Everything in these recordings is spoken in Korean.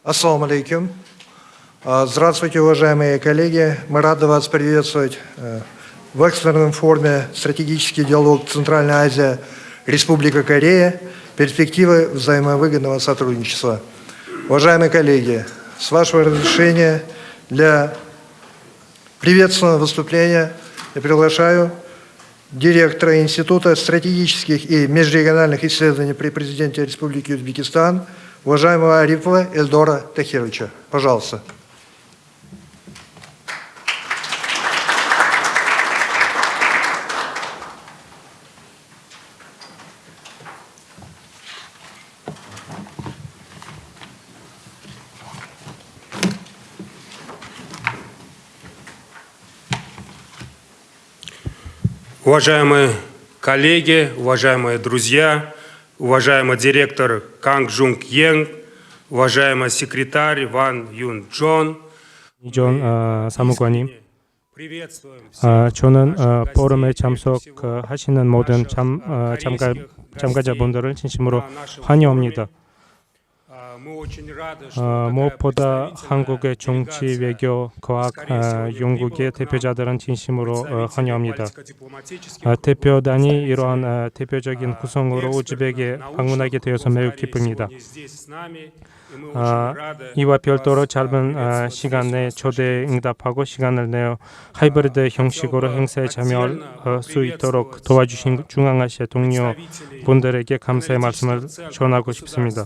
Ассаламу алейкум. Здравствуйте, уважаемые коллеги. Мы рады вас приветствовать в экстренном форуме «Стратегический диалог Центральная Азия, Республика Корея. Перспективы взаимовыгодного сотрудничества». Уважаемые коллеги, с вашего разрешения для приветственного выступления я приглашаю директора Института стратегических и межрегиональных исследований при президенте Республики Узбекистан, уважаемого Арипова Эльдора Тахировича. Пожалуйста. Уважаемые коллеги, уважаемые друзья, уважаемый директор Канг Жунг Йен, уважаемый секретарь Ван Юн Джон, 사무관님, 저는 포럼에 참석하시는 모든 참가자분들을 진심으로 환영합니다. 무엇보다 한국의 정치, 외교, 과학, 연구계 대표자들은 진심으로 환영합니다. 대표단이 이러한 대표적인 구성으로 우즈벡에 방문하게 되어서 매우 기쁩니다. 이와 별도로 짧은 시간 내에 초대에 응답하고 시간을 내어 하이브리드 형식으로 행사에 참여할 수 있도록 도와주신 중앙아시아 동료 분들에게 감사의 말씀을 전하고 싶습니다.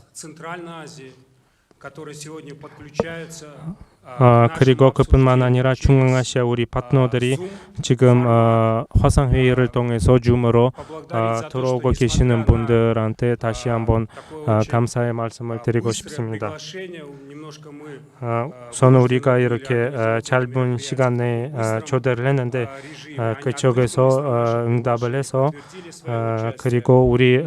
그리고 그뿐만 아니라 중앙아시아 우리 파트너들이 지금 화상회의를 통해서 줌으로 들어오고 계시는 분들한테 다시 한번 감사의 말씀을 드리고 싶습니다. 우선 우리가 이렇게 짧은 시간 내에 초대를 했는데 그쪽에서 응답을 해서 그리고 우리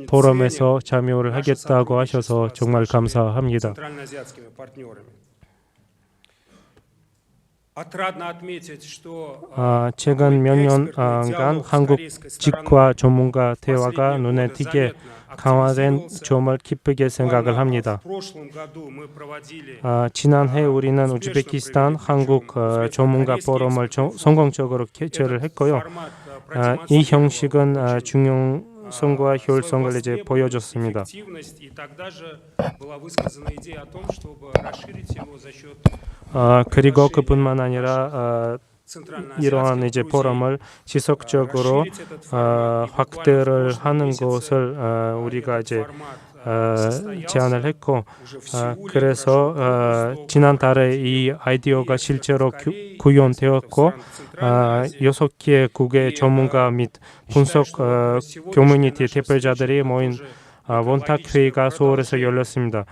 포럼에서 참여를 하겠다고 하셔서 정말 감사합니다. 최근 몇 년간 한국 직과 전문가 대화가 눈에 띄게 강화된 점을 기쁘게 생각을 합니다. 지난해 우리는 우즈베키스탄 한국 전문가 포럼을 성공적으로 개최를 했고요. 이 형식은 중요성과 효율성을 이제 보여줬습니다. 그리고 그뿐만 아니라 이러한 이제 포럼을 지속적으로 확대를 하는 것을 우리가 이제 제안을 했고 그래서 지난달에 이 아이디어가 실제로 구현되었고 6개의 국외 전문가 및 분석 커뮤니티 대표자들이 모인 원탁 회의가 서울에서 열렸습니다.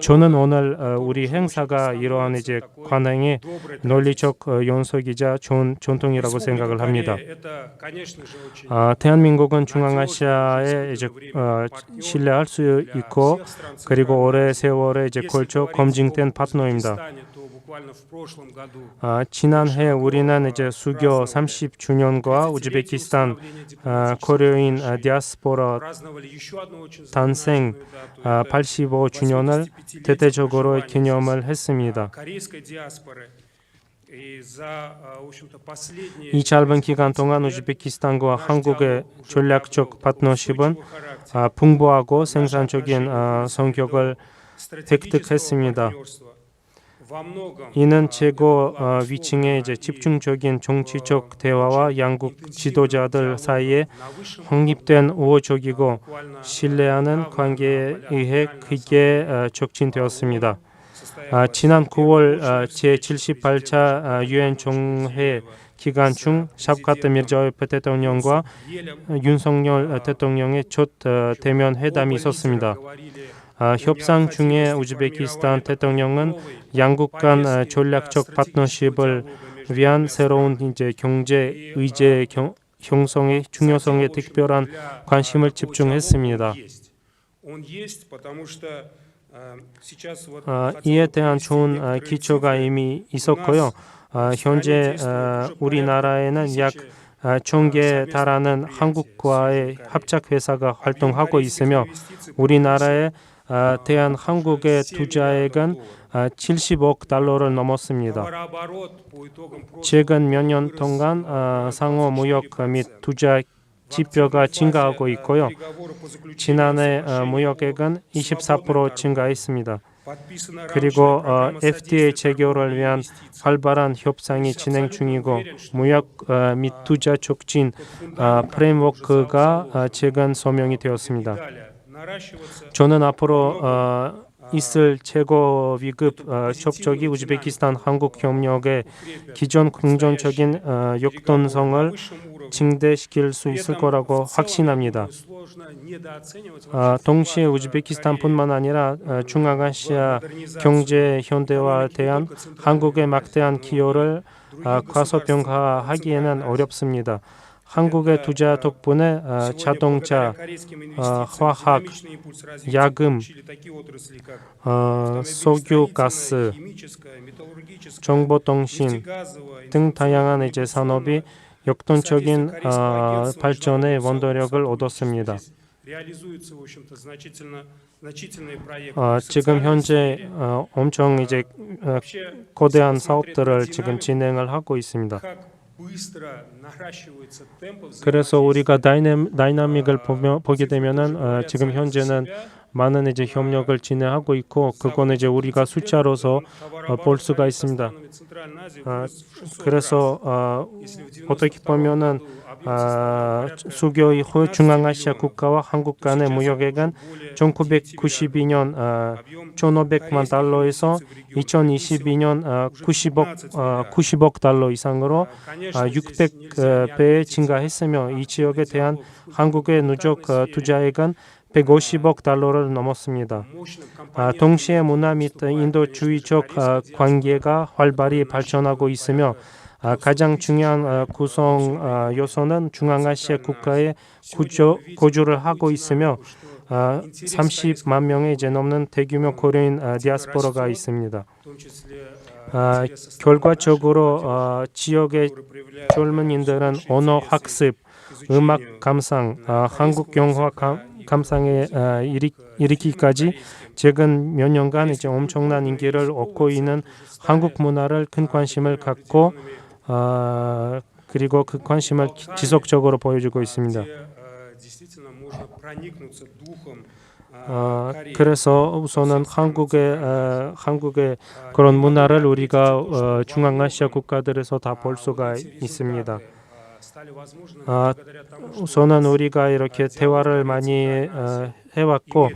저는 오늘 우리 행사가 이러한 이제 관행의 논리적 연속이자 좋은 전통이라고 생각을 합니다. 대한민국은 중앙아시아에 이제 신뢰할 수 있고 그리고 오래 세월에 이제 걸쳐 검증된 파트너입니다. 지난해 우리는 이제 수교 30주년과 우즈베키스탄 코리아인 디아스포라 탄생 85주년을 대대적으로 기념을 했습니다. 이 짧은 기간 동안 우즈베키스탄과 한국의 전략적 파트너십은 풍부하고 생산적인 성격을 획득했습니다. 이는 최고 위층의 이제 집중적인 정치적 대화와 양국 지도자들 사이에 확립된 우호적이고 신뢰하는 관계에 의해 크게 촉진되었습니다. 지난 9월 제78차 유엔 총회 기간 중 샤프카트 미르자예프 대통령과 윤석열 대통령의 첫 대면 회담이 있었습니다. 협상 중에 우즈베키스탄 대통령은 양국 간 전략적 파트너십을 위한 새로운 이제 경제 의제 형성의 중요성에 특별한 관심을 집중했습니다. 이에 대한 좋은 기초가 이미 있었고요. 현재 우리나라에는 약 1,000개에 달하는 한국과의 합작회사가 활동하고 있으며 우리나라의 대한 한국의 투자액은 70억 달러를 넘었습니다. 최근 몇 년 동안 상호 무역 및 투자 지표가 증가하고 있고요. 지난해 무역액은 24% 증가했습니다. 그리고 FTA 체결을 위한 활발한 협상이 진행 중이고 무역 및 투자 촉진 프레임워크가 최근 서명이 되었습니다. 저는 앞으로 있을 최고 위급 접촉이 우즈베키스탄 한국 협력의 기존 긍정적인 역동성을 증대시킬 수 있을 거라고 확신합니다. 동시에 우즈베키스탄뿐만 아니라 중앙아시아 경제 현대화에 대한 한국의 막대한 기여를 과소평가하기에는 어렵습니다. 한국의 투자 덕분에 자동차, 화학, 야금, 석유, 가스, 정보통신 등 다양한 이제 산업이 역동적인 발전의 원동력을 얻었습니다. 지금 현재 엄청 이제 거대한 사업들을 지금 진행을 하고 있습니다. 그래서 우리가 다이나믹을 보게 되면은 지금 현재는 많은 이제 협력을 진행하고 있고 그거는 이제 우리가 숫자로서 볼 수가 있습니다. 그래서 어떻게 보면은 수교 이후 중앙아시아 국가와 한국 간의 무역액은 1992년 1,500만 달러에서 2022년 90억 달러 이상으로 600배 증가했으며 이 지역에 대한 한국의 누적 투자액은 150억 달러를 넘었습니다. 동시에 문화 및 인도주의적 관계가 활발히 발전하고 있으며 가장 중요한 구성 요소는 중앙아시아 국가에 거주를 하고 있으며 30만 명의 이제 넘는 대규모 코리안 디아스포라가 있습니다. 결과적으로 지역의 젊은이들은 언어 학습, 음악 감상, 한국 영화 감상에 이르기까지 최근 몇 년간 이제 엄청난 인기를 얻고 있는 한국 문화를 큰 관심을 갖고 그리고 그 관심을 지속적으로 보여주고 있습니다. 그래서 우선은 한국의 그런 문화를 우리가 중앙아시아 국가들에서 다 볼 수가 있습니다. 우선은 우리가 이렇게 대화를 많이 해왔고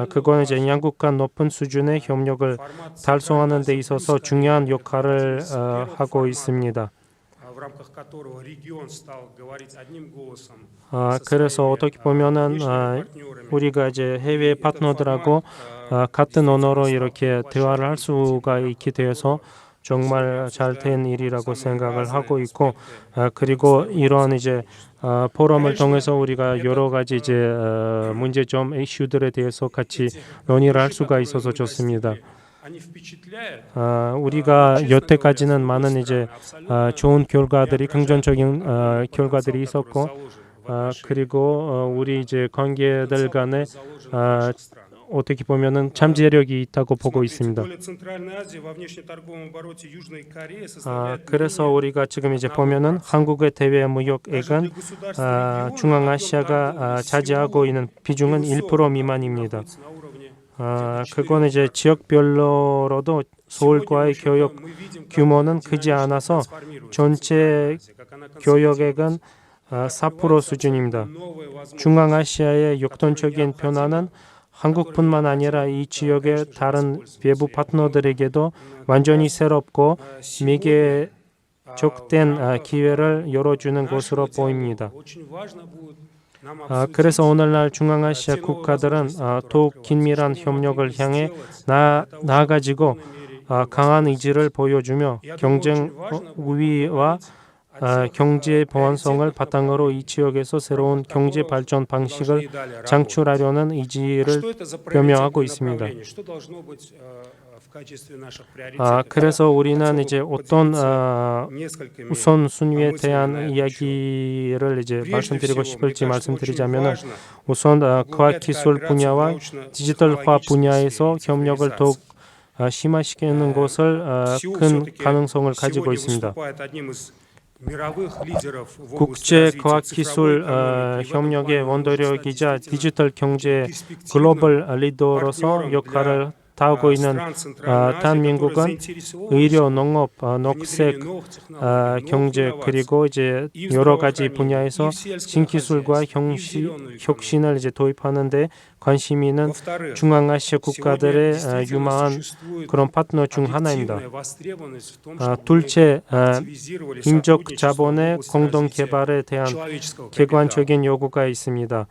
그거는 이제 양국 간 높은 수준의 협력을 달성하는 데 있어서 중요한 역할을 하고 있습니다. 그래서 어떻게 보면은 우리가 이제 해외 파트너들하고 같은 언어로 이렇게 대화를 할 수가 있게 되어서 정말 잘된 일이라고 생각을 하고 있고 그리고 이러한 이제 포럼을 통해서 우리가 여러 가지 이제 문제점 이슈들에 대해서 같이 논의를 할 수가 있어서 좋습니다. 우리가 여태까지는 많은 이제 좋은 결과들이 긍정적인 결과들이 있었고 그리고 우리 이제 관계들 간에 어떻게 보면은 잠재력이 있다고 보고 있습니다. 그래서 우리가 지금 이제 보면은 한국의 대외 무역액은 중앙아시아가 차지하고 있는 비중은 1% 미만입니다. 그건 이제 지역별로도 서울과의 교역 규모는 크지 않아서 전체 교역액은 4% 수준입니다. 중앙아시아의 역동적인 변화는 한국뿐만 아니라 이 지역의 다른 외부 파트너들에게도 완전히 새롭고 미개척된 기회를 열어주는 것으로 보입니다. 그래서 오늘날 중앙아시아 국가들은 더욱 긴밀한 협력을 향해 나아가지고 강한 의지를 보여주며 경쟁 우위와 경제 보완성을 바탕으로 이 지역에서 새로운 경제 발전 방식을 창출하려는 의지를 표명하고 있습니다. в качестве наших приоритетов. 그래서 우리는 хотел бы 이제 어떤 поделиться несколькими 우선순위에 мыслями 대한 на этот счет. 이야기를 이제 Прежде 말씀드리고 всего, мне 싶을지 кажется, очень 말씀드리자면은 важно 우선 углублять 과학기술 кооперацию в 분야와 디지털화 научно-технологической 분야에서 сфере и 협력을 더욱 цифровизации. 심화시키는 것을 СЮ 큰 все-таки 가능성을 가지고 сегодня 있습니다. выступает одним из мировых лидеров в области 국제 развития 과학기술 цифровой экономики. И в этом 협력의 плане мы можем стать 원동력이자 действительно 디지털 경제 перспективным 글로벌 리더로서 партнером 역할을 для 다하고 있는 стран Центральной Азии, которые 대한민국은 заинтересованы 의료, в 농업, внедрении 녹색 новых технологий, новых 경제 инноваций 그리고 이제 и в 여러 가지 здравоохранении, и 분야에서 в сельском 신기술과 хозяйстве, и в зеленую экономику. 혁신을 이제 도입하는데 관심이 있는 Во-вторых, 중앙아시아 сегодня 국가들의 действительно 유망한 существует 그런 파트너 중 하나입니다. объективная востребованность в том, чтобы мы 둘째, активизировали 인적 сотрудничество в 자본의 области 공동 развития 개발에 대한 человеческого капитала. 객관적인 요구가 있습니다.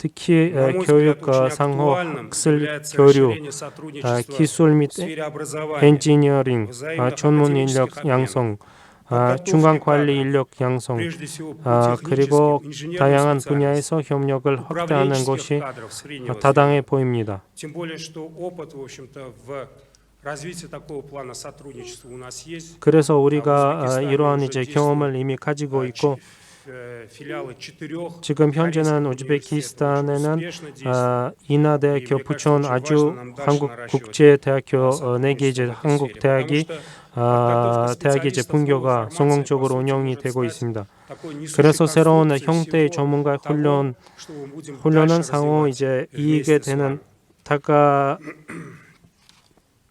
특히 На мой 교육, взгляд, очень 상호, актуальным 학술, является 교류, расширение сотрудничества 기술 및 в сфере образования, 엔지니어링, взаимных 전문 академических 인력 обменов, 양성, подготовки 중간 관리 кадров, 인력 양성, прежде всего по 그리고 техническим, инженерным 다양한 специальностям, 분야에서 협력을 확대하는 управленческих 것이 кадров среднего 타당해 звена. 보입니다. Тем более, что опыт, в общем-то, в развитии такого плана сотрудничества у нас есть. 그래서 В 우리가 Узбекистане 이러한 уже 이제 действуют, 경험을 이미 가지고 있고 филиалы 4 지금 현재는 корейских 우즈베키스탄에는 университетов очень успешно действуют. 인하대학교, И мне 부천, кажется, очень 아주 важно нам дальше 한국 наращивать 국제대학교 네 개 сотрудничество 이제 в этой 한국 сфере. 대학이 Потому что подготовка 대학의 이제 специалистов новой 분교가 формации, 성공적으로 по сути, 운영이 может 되고 стать 있습니다. такой несущей 그래서 새로운 конструкцией 형태의 всего 전문가 того, что мы будем 훈련은 дальше 상호 развивать 이제 вместе 이익에 с 되는 вами.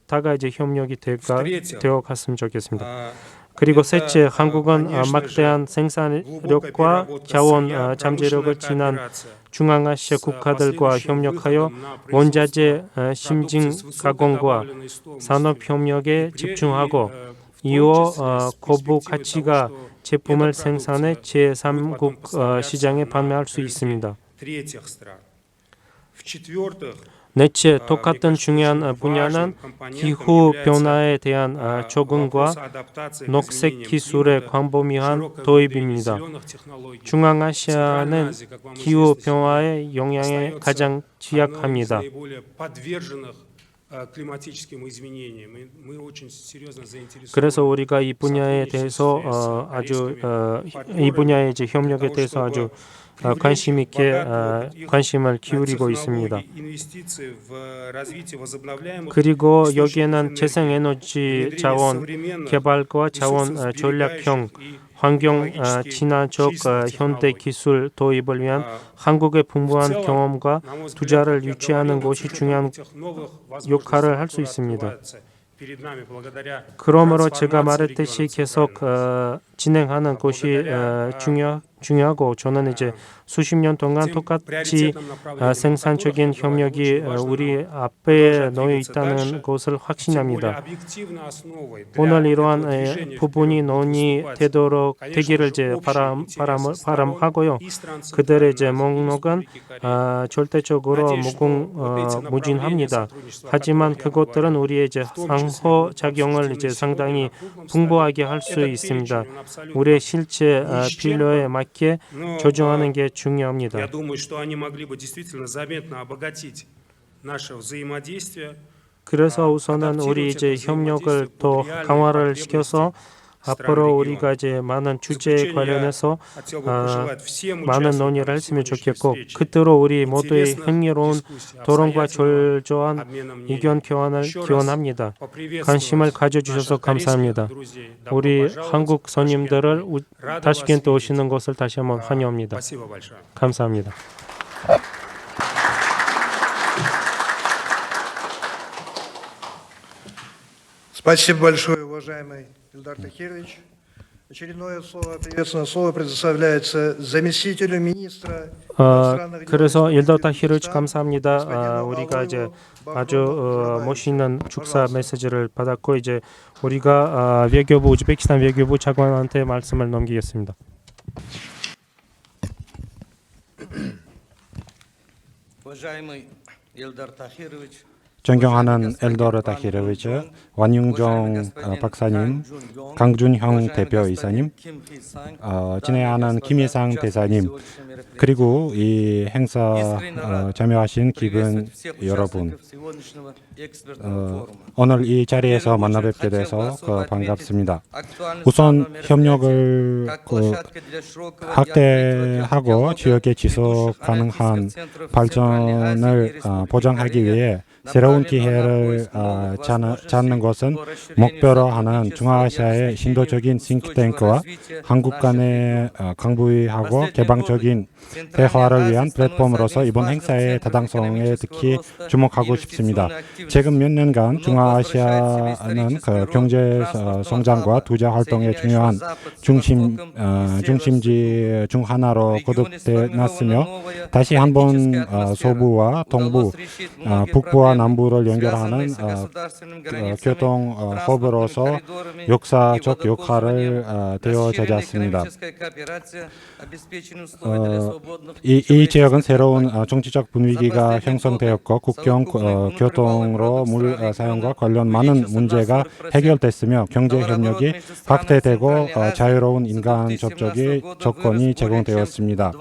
다가 이제 협력이 В-третьих, 되어 갔으면 좋겠습니다. а, 그리고 это, 셋째, 한국은 конечно 막대한 же, 생산력과 глубокая 자원 переработка 잠재력을 сырья, 지난 кооперация 중앙아시아 с 국가들과 последующим 협력하여 выходом на 원자재 производство 심증 продукции с высокой 가공과 добавленной стоимостью. 산업 협력에 И 집중하고 в том 이어 числе с 고부 перспективой 가치가 того, что 제품을 эта 생산해 продукция будет потом 제3국 поставляться 시장에 на 판매할 수 рынки 있습니다. третьих стран. В-четвертых, 넷째, мне 똑같은 кажется, 중요한 очень 분야는 важным компонентом 기후 является 변화에 대한 вопрос 적응과 адаптации к 녹색 изменениям 기술의 климата, 광범위한 широкое внедрение 도입입니다. зеленых технологий. Центральная 중앙아시아는 Азия, как вам 기후 известно, сегодня 변화의 영향에 остается 가장 одной из 취약합니다. наиболее подверженных климатическим изменениям. И мы очень серьезно 그래서 заинтересованы 우리가 이 분야에 대해서 아주 이 분야의 이제 협력에 대해서 아주 관심 있게 관심을 기울이고 있습니다. 그리고 여기에는 재생에너지 자원 개발과 자원 전략형 환경 친화적 현대 기술 도입을 위한 한국의 풍부한 경험과 투자를 유치하는 것이 중요한 역할을 할 수 있습니다. 그러므로 제가 말했듯이 계속 진행하는 것이 중요하고 저는 이제 수십 년 동안 똑같이 생산적인 협력이 우리 앞에 놓여 있다는 것을 확신합니다. 오늘 이러한 부분이 논의되기를 이제 바람하고요. 그들의 이제 목록은 절대적으로 무궁무진합니다. 하지만 그것들은 우리의 이제 상호작용을 이제 상당히 풍부하게 할 수 있습니다. 우리의 실제 필요에 맞게 조정하는 게 중요합니다. Я думаю, что они могли бы действительно заметно обогатить наше взаимодействие. 그래서 우선은 우리 이제 협력을 더 강화를 시켜서 앞으로 우리가 이제 많은 주제에 관련해서 많은 논의를 했으면 좋겠고 그때로 우리 모두의 흥미로운 토론과 절조한 의견 교환을 기원합니다. 관심을 가져주셔서 감사합니다. 우리 한국 손님들을 타슈켄트 오시는 것을 다시 한번 환영합니다. 감사합니다. Спасибо большое, уважаемый Ильдар Тахирович. Очередное слово, приветственное слово предоставляется заместителю министра иностранных дел 그래서 일더 타히르 Узбекистана, 감사합니다. господину 우리가 이제 Алойлу 아주 Бахрому 멋있는 축사 Пожалуйста. 메시지를 받았고 이제 우리가 외교부 우즈베키스탄 외교부 차관한테 말씀을 넘기겠습니다. Уважаемый Ильдар Тахирович, 존경하는 엘도르 다키르비치, 완융종 박사님, 강준형 대표이사님, 진행하는 김희상 대사님, 그리고 이 행사 참여하신 기분 여러분, 오늘 이 자리에서 만나 뵙게 돼서 반갑습니다. 우선 협력을 확대하고 지역의 지속 가능한 발전을 보장하기 위해 새로운 기회를 찾는 것은 목표로 하는 중앙아시아의 신도적인 싱크탱크와 한국 간의 강부위하고 개방적인 대화를 위한 플랫폼으로서 이번 행사의 타당성에 특히 주목하고 싶습니다. 최근 몇 년간 중앙아시아는 경제 성장과 투자 활동의 중요한 중심지 중 하나로 거듭났으며 다시 한번 서부와 동부, 북부와 남부를 연결하는 교통 허브로서 역사적 역할을 되어젖었습니다. 이 지역은 새로운 정치적 분위기가 형성되었고 국경 교통으로 물 사용과 관련 많은 문제가 해결됐으며 경제 협력이 확대되고 자유로운 인간 접촉의 조건이 제공되었습니다.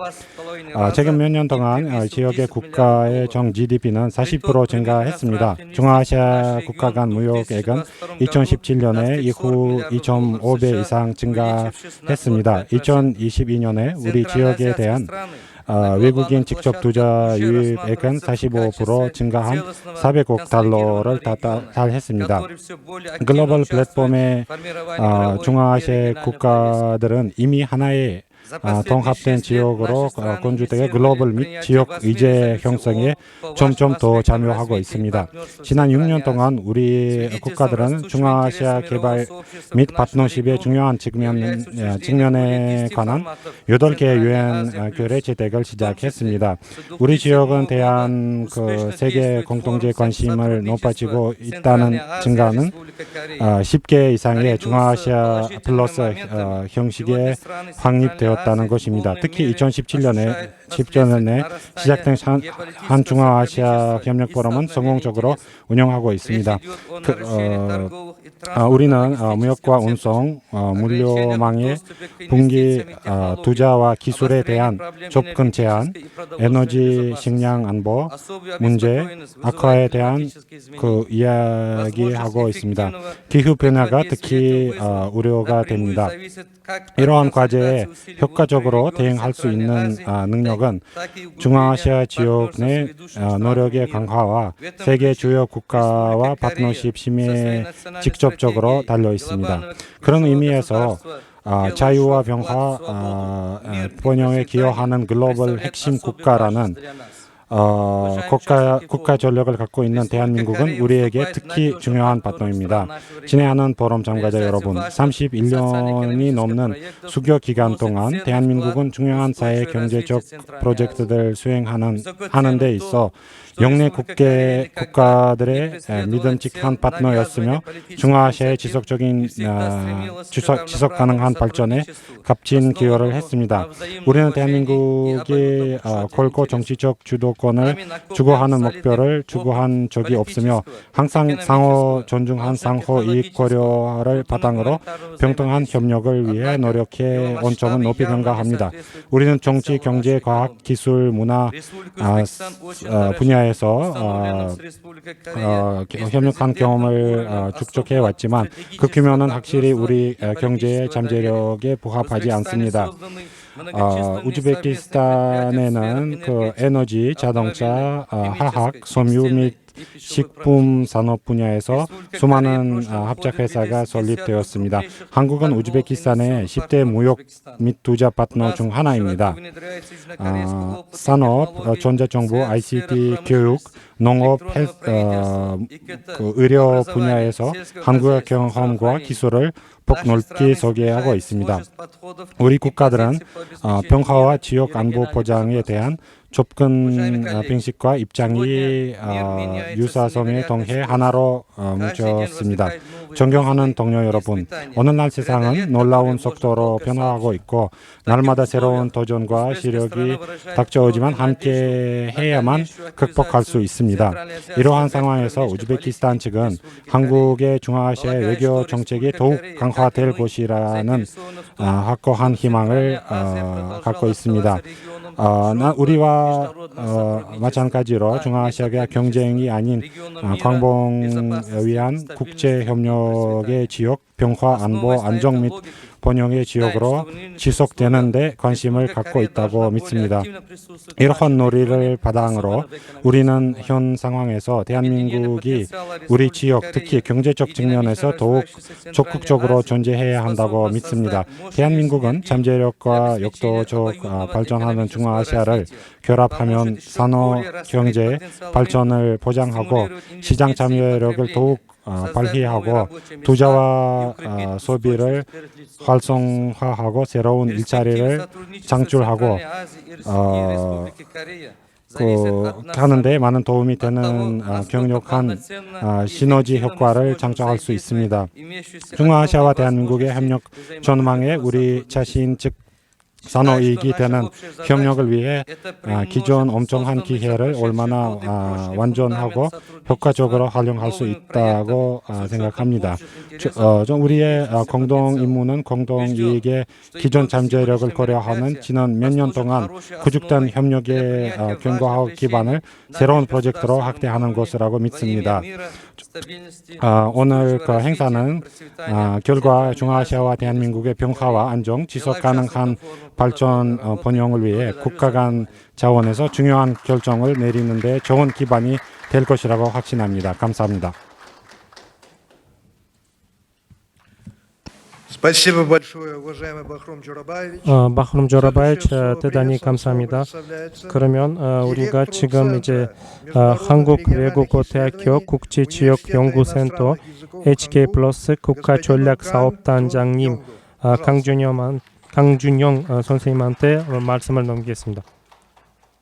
최근 몇 년 동안 지역의 국가의 정 GDP는 40% 증가했습니다. 중앙아시아 국가 간 무역액은 2017년에 이후 2.5배 이상 증가했습니다. 2022년에 우리 지역에 대한 외국인 직접 투자 유입액은 45% 증가한 400억 달러를 달했습니다. 글로벌 플랫폼의 중앙아시아 국가들은 이미 하나의 통합된 지역으로 건조되어 글로벌 및 지역 의제 형성에 점점 더 참여하고 있습니다. 지난 6년 동안 우리 국가들은 중앙아시아 개발 및 파트너십의 중요한 측면에 관한 8개의 유엔 결의 채택을 시작했습니다. 우리 지역은 대한 세계 공동체 관심을 높아지고 있다는 증가는 10개 이상의 중앙아시아 플러스 형식에 확립되었다는 것입니다. 특히 2017년에 시작된 한 중앙아시아 협력 포럼은 성공적으로 운영하고 있습니다. 우리는 무역과 운송, 물류망의 분기 투자와 기술에 대한 접근 제한, 에너지 식량 안보 문제, 악화에 대한 이야기하고 있습니다. 기후 변화가 특히 우려가 됩니다. 이러한 과제에 효과적으로 대응할 수 있는 능력은 중앙아시아 지역 내 노력의 강화와 세계 주요 국가와 파트너십 심의에 직접적으로 달려 있습니다. 그런 의미에서 자유와 평화, 번영에 기여하는 글로벌 핵심 국가라는 국가 전력을 갖고 있는 대한민국은 우리에게 특히 중요한 파트너입니다. 진행하는 포럼 참가자 여러분, 31년이 넘는 수교 기간 동안 대한민국은 중요한 사회 경제적 프로젝트들 수행하는 데 있어 영내 국가들의 믿음직한 파트너였으며 중앙아시아의 지속 가능한 발전에 값진 기여를 했습니다. 우리는 대한민국이 골고 정치적 주도권을 추구하는 목표를 추구한 적이 없으며 항상 상호 존중한 상호 이익 고려를 바탕으로 평등한 협력을 위해 노력해 온 점은 높이 평가합니다. 우리는 정치, 경제, 과학, 기술, 문화 분야에서 협력한 경험을 축적해 왔지만 그 규모는 확실히 우리 경제의 잠재력에 부합하지 않습니다. 우즈베키스탄에는 에너지, 자동차, 화학, 섬유 및 식품 산업 분야에서 수많은 합작회사가 설립되었습니다. 한국은 우즈베키스탄의 10대 무역 및 투자 파트너 중 하나입니다. 산업, 전자정보, ICT, 교육, 농업, 의료 분야에서 한국의 경험과 기술을 폭넓게 소개하고 있습니다. 우리 국가들은 평화와 지역 안보 보장에 대한 접근 방식과 입장이 유사성에 통해 하나로 뭉쳤습니다. 존경하는 동료 여러분, 오늘날 세상은 놀라운 속도로 변화하고 있고 날마다 새로운 도전과 시력이 닥쳐오지만 함께 해야만 극복할 수 있습니다. 이러한 상황에서 우즈베키스탄 측은 한국의 중앙아시아의 외교 정책이 더욱 강화될 것이라는 확고한 희망을 갖고 있습니다. 우리와 마찬가지로 중앙아시아가 경쟁이 아닌 광복을 위한 국제협력의 지역, 평화, 안보, 안정 및 번영의 지역으로 지속되는 데 관심을 갖고 있다고 믿습니다. 이러한 논의를 바탕으로 우리는 현 상황에서 대한민국이 우리 지역, 특히 경제적 측면에서 더욱 적극적으로 존재해야 한다고 믿습니다. 대한민국은 잠재력과 역도적 발전하는 중앙아시아를 결합하면 산업, 경제 발전을 보장하고 시장 참여력을 더욱 발휘하고 투자와 소비를 활성화하고 새로운 일자리를 창출하고 하는데 많은 도움이 되는 강력한 시너지 효과를 창출할 수 있습니다. 중앙아시아와 대한민국의 협력 전망에 우리 자신 즉 산업이익이 되는 협력을 위해 기존 엄청난 기회를 얼마나 완전하고 효과적으로 활용할 수 있다고 생각합니다. 우리의 공동 임무는 공동 이익의 기존 잠재력을 고려하는 지난 몇 년 동안 구축된 협력의 견고한 기반을 새로운 프로젝트로 확대하는 것이라고 믿습니다. 오늘 그 행사는 결과 중앙아시아와 대한민국의 평화와 안정, 지속 가능한 발전 번영을 위해 국가 간 차원에서 중요한 결정을 내리는 데 좋은 기반이 될 것이라고 확신합니다. 감사합니다. Спасибо большое, уважаемый Бахром Джорабаевич. 바흐름 조라바이치 대단히 감사합니다. 그러면 우리가 지금 이제 한국외국어대학교 국제지역연구센터 HK 플러스 국가전략사업단장님 강준영 선생님한테 말씀을 넘기겠습니다.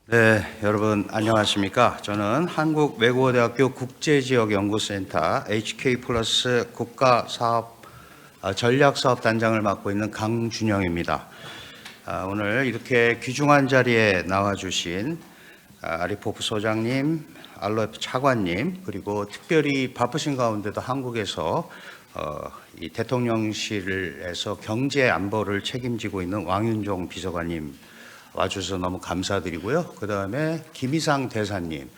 네, 여러분 안녕하십니까? 저는 한국외국어대학교 국제지역연구센터 HK 플러스 전략사업단장을 맡고 있는 강준영입니다. 오늘 이렇게 귀중한 자리에 나와주신 아리포프 소장님, 알로에프 차관님, 그리고 특별히 바쁘신 가운데도 한국에서 이 대통령실에서 경제 안보를 책임지고 있는 왕윤종 비서관님 와주셔서 너무 감사드리고요. 그 다음에 김희상 대사님,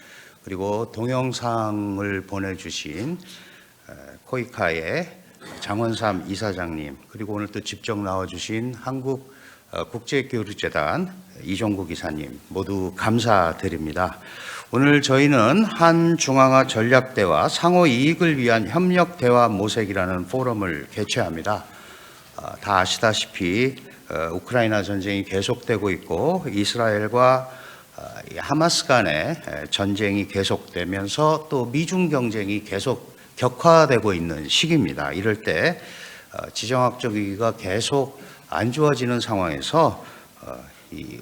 그리고 동영상을 보내주신 코이카의 장원삼 이사장님, 그리고 오늘 또 직접 나와주신 한국 국제교류재단 이종국 이사님 모두 감사드립니다. 오늘 저희는 한중앙아 전략대화 상호 이익을 위한 협력대화 모색이라는 포럼을 개최합니다. 다 아시다시피 우크라이나 전쟁이 계속되고 있고 이스라엘과 하마스 간의 전쟁이 계속되면서 또 미중 경쟁이 계속 격화되고 있는 시기입니다. 이럴 때 지정학적 위기가 계속 안 좋아지는 상황에서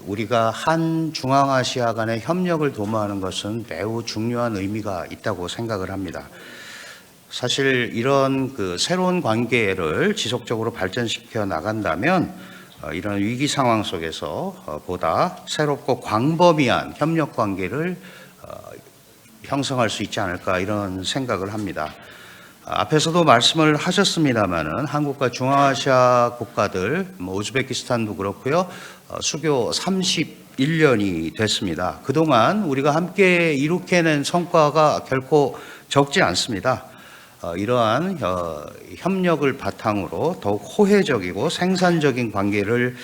우리가 한 중앙아시아 간의 협력을 도모하는 것은 매우 중요한 의미가 있다고 생각을 합니다. 사실 이런 새로운 관계를 지속적으로 발전시켜 나간다면 이런 위기 상황 속에서 보다 새롭고 광범위한 협력 관계를 형성할 수 있지 않을까 이런 생각을 합니다. 앞에서도 말씀을 하셨습니다마는 한국과 중앙아시아 국가들, 우즈베키스탄도 그렇고요, 수교 31년이 됐습니다. 그동안 우리가 함께 이룩해낸 성과가 결코 적지 않습니다. 이러한 협력을 바탕으로 더욱 호혜적이고 생산적인 관계를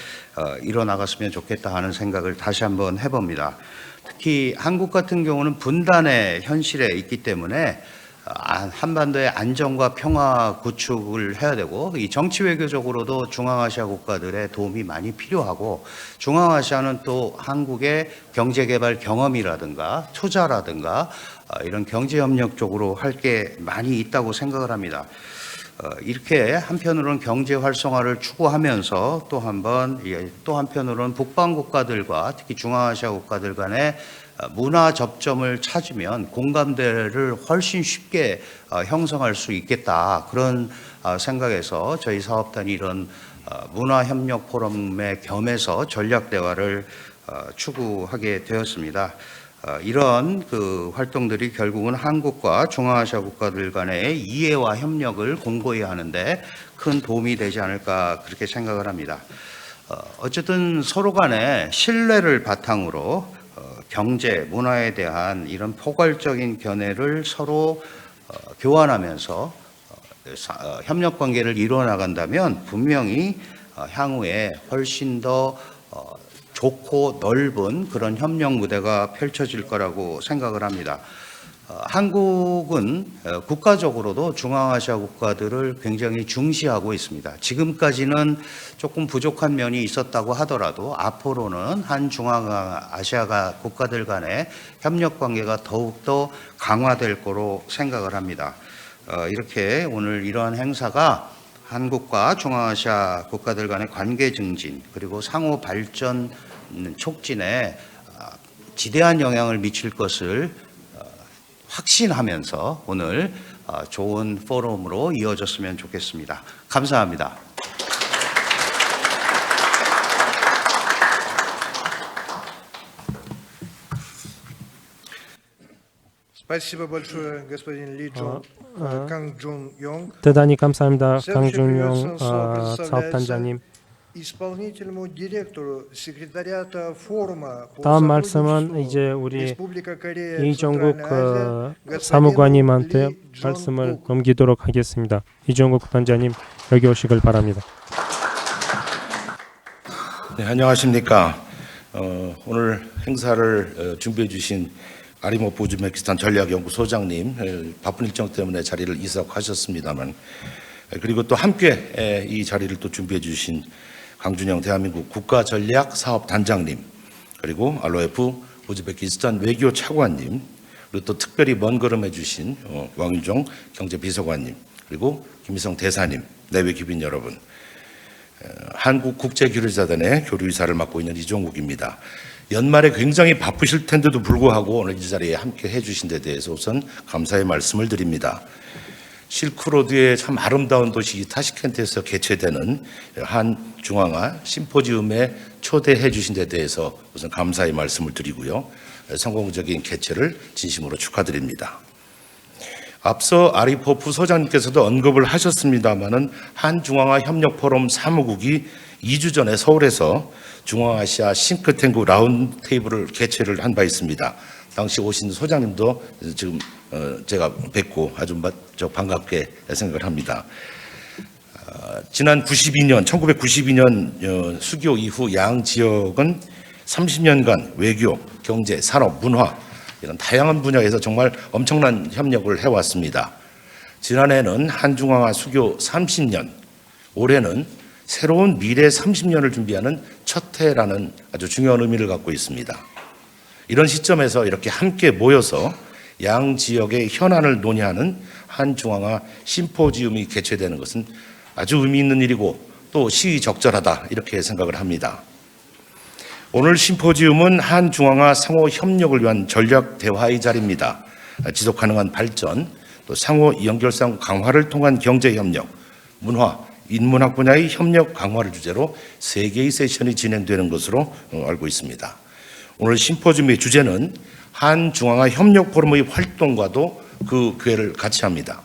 이뤄나갔으면 좋겠다 하는 생각을 다시 한번 해봅니다. 특히 한국 같은 경우는 분단의 현실에 있기 때문에 한반도의 안정과 평화 구축을 해야 되고 이 정치 외교적으로도 중앙아시아 국가들의 도움이 많이 필요하고 중앙아시아는 또 한국의 경제개발 경험이라든가 투자라든가 이런 경제협력 쪽으로 할 게 많이 있다고 생각을 합니다. 이렇게 한편으로는 경제 활성화를 추구하면서 또 한편으로는 북방 국가들과 특히 중앙아시아 국가들 간의 문화 접점을 찾으면 공감대를 훨씬 쉽게 형성할 수 있겠다. 그런 생각에서 저희 사업단이 이런 문화협력 포럼의 겸해서 전략 대화를 추구하게 되었습니다. 이런 그 활동들이 결국은 한국과 중앙아시아 국가들 간의 이해와 협력을 공고히 하는데 큰 도움이 되지 않을까 그렇게 생각을 합니다. 어쨌든 서로 간에 신뢰를 바탕으로 경제, 문화에 대한 이런 포괄적인 견해를 서로 교환하면서 협력 관계를 이루어 나간다면 분명히 향후에 훨씬 더 좋고 넓은 그런 협력 무대가 펼쳐질 거라고 생각을 합니다. 한국은 국가적으로도 중앙아시아 국가들을 굉장히 중시하고 있습니다. 지금까지는 조금 부족한 면이 있었다고 하더라도 앞으로는 한 중앙아시아 국가들 간의 협력 관계가 더욱더 강화될 거로 생각을 합니다. 이렇게 오늘 이러한 행사가 한국과 중앙아시아 국가들 간의 관계 증진 그리고 상호 발전 촉진에 지대한 영향을 미칠 것을 확신하면서 오늘 좋은 포럼으로 이어졌으면 좋겠습니다. 감사합니다. Спасибо большое, господин Ли Джон, Кang Джун Йонг. 대단히 감사합니다. 강준용 사업단장님. исполнительному директору секретариата форума по 다음 말씀은 сотрудничеству 이제 우리 Республика Корея, 이종국 Центральная Азия, 사무관님한테 господин Ли 말씀을 Джон-uk. 넘기도록 하겠습니다. 이종국 단장님 여기 오시길 바랍니다. 네, 안녕하십니까. 오늘 행사를 준비해 주신 아리모프 우즈베키스탄 전략연구소장님 바쁜 일정 때문에 자리를 이석하셨습니다만 그리고 또 함께 이 자리를 또 준비해 주신 강준영 대한민국 국가전략사업단장님 그리고 알로에프 우즈베키스탄 외교차관님 그리고 또 특별히 먼 걸음 해주신 왕윤종 경제비서관님 그리고 김희성 대사님 내외 귀빈 여러분 한국국제교류자단의 교류이사를 맡고 있는 이종국입니다. 연말에 굉장히 바쁘실 텐데도 불구하고 오늘 이 자리에 함께 해주신 데 대해서 우선 감사의 말씀을 드립니다. 실크로드의 참 아름다운 도시 타시켄트에서 개최되는 한 중앙아 심포지움에 초대해 주신 데 대해서 우선 감사의 말씀을 드리고요. 성공적인 개최를 진심으로 축하드립니다. 앞서 아리포프 소장님께서도 언급을 하셨습니다마는 한중앙아 협력 포럼 사무국이 2주 전에 서울에서 중앙아시아 싱크탱크 라운드 테이블을 개최를 한 바 있습니다. 당시 오신 소장님도 지금 제가 뵙고 아주 반갑게 생각을 합니다. 지난 1992년 수교 이후 양 지역은 30년간 외교, 경제, 산업, 문화 이런 다양한 분야에서 정말 엄청난 협력을 해왔습니다. 지난해는 한중앙아 수교 30년, 올해는 새로운 미래 30년을 준비하는 첫 해라는 아주 중요한 의미를 갖고 있습니다. 이런 시점에서 이렇게 함께 모여서 양 지역의 현안을 논의하는 한중앙아 심포지움이 개최되는 것은 아주 의미 있는 일이고 또 시의적절하다 이렇게 생각을 합니다. 오늘 심포지움은 한중앙아 상호 협력을 위한 전략 대화의 자리입니다. 지속 가능한 발전, 또 상호 연결성 강화를 통한 경제 협력, 문화, 인문학 분야의 협력 강화를 주제로 3개의 세션이 진행되는 것으로 알고 있습니다. 오늘 심포지움의 주제는 한중앙아 협력 포럼의 활동과도 그 궤를 같이 합니다.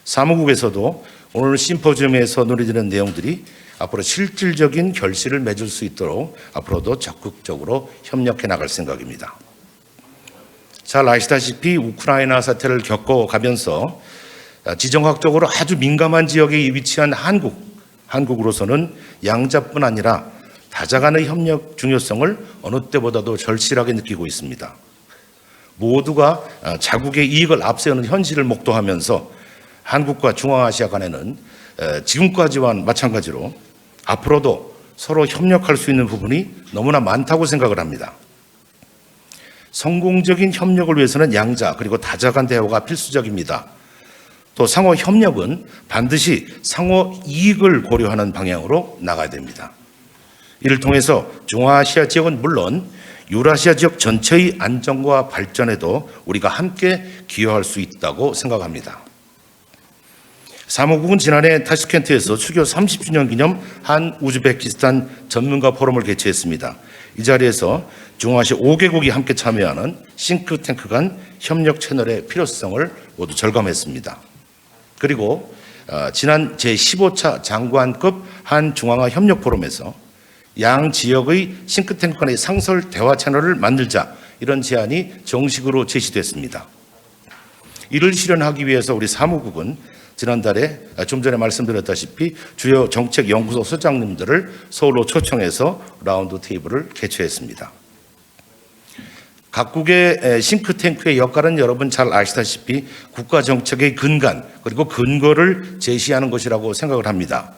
사무국에서도 오늘 심포지움에서 논의되는 내용들이 앞으로 실질적인 결실을 맺을 수 있도록 앞으로도 적극적으로 협력해 나갈 생각입니다. 잘 아시다시피 우크라이나 사태를 겪어가면서 지정학적으로 아주 민감한 지역에 위치한 한국으로서는 양자뿐 아니라 다자 간의 협력 중요성을 어느 때보다도 절실하게 느끼고 있습니다. 모두가 자국의 이익을 앞세우는 현실을 목도하면서 한국과 중앙아시아 간에는 지금까지와 마찬가지로 앞으로도 서로 협력할 수 있는 부분이 너무나 많다고 생각을 합니다. 성공적인 협력을 위해서는 양자 그리고 다자 간 대화가 필수적입니다. 또 상호 협력은 반드시 상호 이익을 고려하는 방향으로 나가야 됩니다. 이를 통해서 중앙아시아 지역은 물론 유라시아 지역 전체의 안정과 발전에도 우리가 함께 기여할 수 있다고 생각합니다. 사무국은 지난해 타슈켄트에서 수교 30주년 기념 한 우즈베키스탄 전문가 포럼을 개최했습니다. 이 자리에서 중앙아시아 5개국이 함께 참여하는 싱크탱크 간 협력 채널의 필요성을 모두 절감했습니다. 그리고 지난 제15차 장관급 한중앙아 협력 포럼에서 양 지역의 싱크탱크 간의 상설 대화 채널을 만들자, 이런 제안이 정식으로 제시됐습니다. 이를 실현하기 위해서 우리 사무국은 지난달에 좀 전에 말씀드렸다시피 주요 정책연구소 소장님들을 서울로 초청해서 라운드 테이블을 개최했습니다. 각국의 싱크탱크의 역할은 여러분 잘 아시다시피 국가 정책의 근간 그리고 근거를 제시하는 것이라고 생각을 합니다.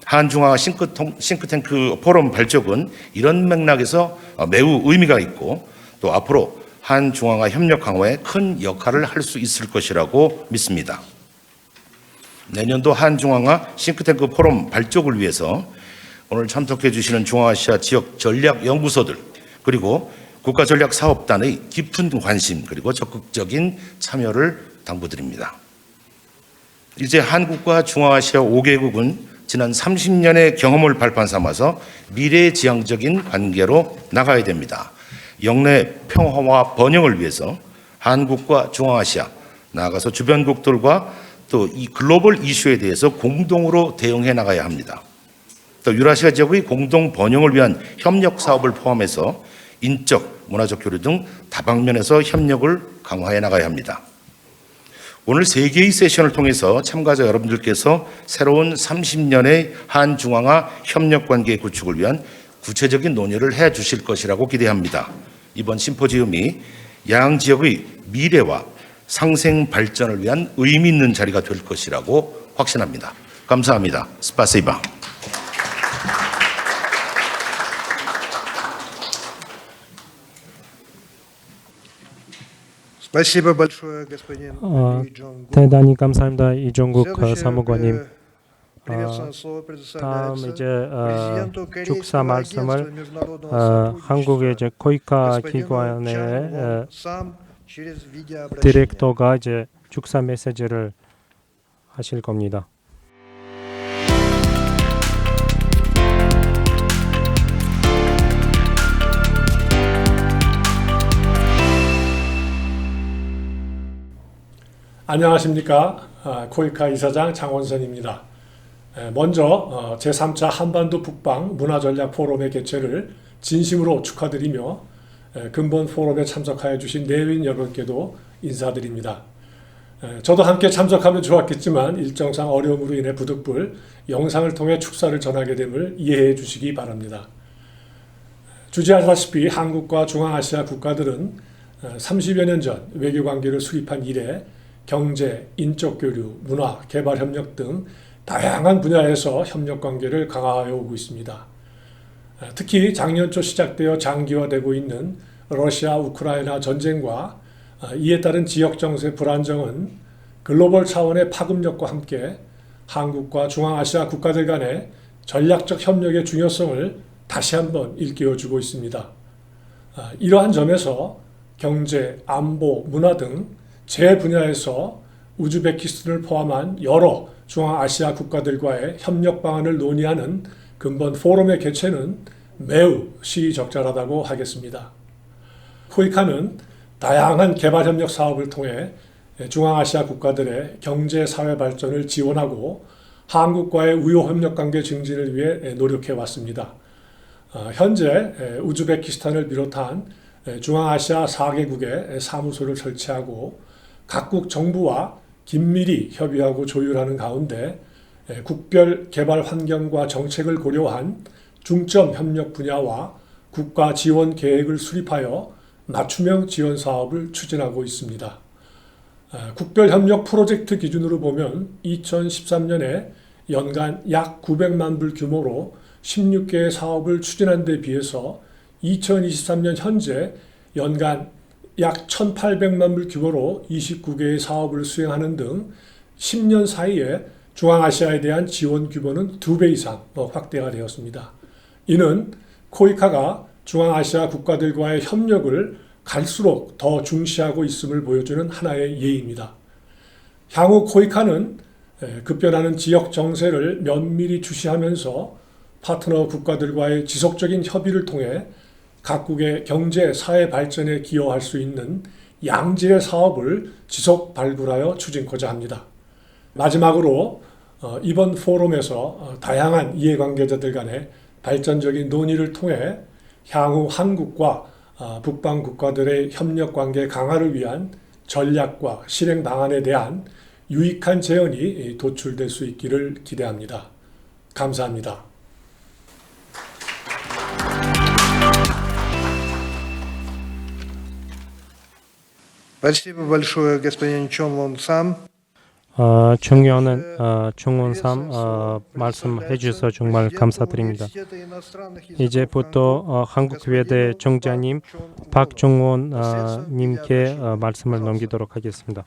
한중앙아 싱크탱크 포럼 발족은 이런 맥락에서 매우 의미가 있고 또 앞으로 한중앙아 협력 강화에 큰 역할을 할 수 있을 것이라고 믿습니다. 내년도 한중앙아 싱크탱크 포럼 발족을 위해서 오늘 참석해 주시는 중앙아시아 지역 전략연구소들 그리고 국가전략사업단의 깊은 관심 그리고 적극적인 참여를 당부드립니다. 이제 한국과 중앙아시아 5개국은 지난 30년의 경험을 발판 삼아서 미래지향적인 관계로 나가야 됩니다. 영내 평화와 번영을 위해서 한국과 중앙아시아, 나아가서 주변국들과 또 이 글로벌 이슈에 대해서 공동으로 대응해 나가야 합니다. 또 유라시아 지역의 공동 번영을 위한 협력 사업을 포함해서 인적, 문화적 교류 등 다방면에서 협력을 강화해 나가야 합니다. 오늘 3개의 세션을 통해서 참가자 여러분들께서 새로운 30년의 한중앙아 협력관계 구축을 위한 구체적인 논의를 해 주실 것이라고 기대합니다. 이번 심포지움이 양 지역의 미래와 상생 발전을 위한 의미 있는 자리가 될 것이라고 확신합니다. 감사합니다. 스파시바. Спасибо большое, господин Ли Джонгук. 대단히 감사합니다. 이종국 Следующее, 사무관님. приветственное слово 다음 предоставляется 이제 президенту 축사 Корейского агентства 말씀을 международного 한국의 이제 сотрудничества 코이카 господину 기관의 Чан Вон Сам через видеообращение. 디렉터가 이제 축사 메시지를 하실 겁니다. 안녕하십니까. 코이카 이사장 장원선입니다. 먼저 제3차 한반도 북방 문화전략 포럼의 개최를 진심으로 축하드리며 근본 포럼에 참석하여 주신 내외인 여러분께도 인사드립니다. 저도 함께 참석하면 좋았겠지만 일정상 어려움으로 인해 부득불 영상을 통해 축사를 전하게 됨을 이해해 주시기 바랍니다. 주지하다시피 한국과 중앙아시아 국가들은 30여 년 전 외교관계를 수립한 이래 경제, 인적 교류, 문화, 개발 협력 등 다양한 분야에서 협력 관계를 강화하여 오고 있습니다. 특히 작년 초 시작되어 장기화되고 있는 러시아 우크라이나 전쟁과 이에 따른 지역 정세 불안정은 글로벌 차원의 파급력과 함께 한국과 중앙아시아 국가들 간의 전략적 협력의 중요성을 다시 한번 일깨워주고 있습니다. 이러한 점에서 경제, 안보, 문화 등 제 분야에서 우즈베키스탄을 포함한 여러 중앙아시아 국가들과의 협력 방안을 논의하는 근본 포럼의 개최는 매우 시의적절하다고 하겠습니다. 코이카는 다양한 개발협력 사업을 통해 중앙아시아 국가들의 경제, 사회 발전을 지원하고 한국과의 우호협력관계 증진을 위해 노력해 왔습니다. 현재 우즈베키스탄을 비롯한 중앙아시아 4개국의 사무소를 설치하고 각국 정부와 긴밀히 협의하고 조율하는 가운데 국별 개발 환경과 정책을 고려한 중점 협력 분야와 국가 지원 계획을 수립하여 맞춤형 지원 사업을 추진하고 있습니다. 국별 협력 프로젝트 기준으로 보면 2013년에 연간 약 900만 불 규모로 16개의 사업을 추진한 데 비해서 2023년 현재 연간 약 1,800만 불 규모로 29개의 사업을 수행하는 등 10년 사이에 중앙아시아에 대한 지원 규모는 2배 이상 확대가 되었습니다. 이는 코이카가 중앙아시아 국가들과의 협력을 갈수록 더 중시하고 있음을 보여주는 하나의 예입니다. 향후 코이카는 급변하는 지역 정세를 면밀히 주시하면서 파트너 국가들과의 지속적인 협의를 통해 각국의 경제, 사회 발전에 기여할 수 있는 양질의 사업을 지속 발굴하여 추진코자 합니다. 마지막으로 이번 포럼에서 다양한 이해관계자들 간의 발전적인 논의를 통해 향후 한국과 북방 국가들의 협력 관계 강화를 위한 전략과 실행 방안에 대한 유익한 제언이 도출될 수 있기를 기대합니다. 감사합니다. Спасибо большое, господин Чон Лон Сам. 존경하는 총원삼 말씀해 주셔서 정말 감사드립니다. 이제부터 한국외대 정자님 박종원 님께 말씀을 넘기도록 하겠습니다.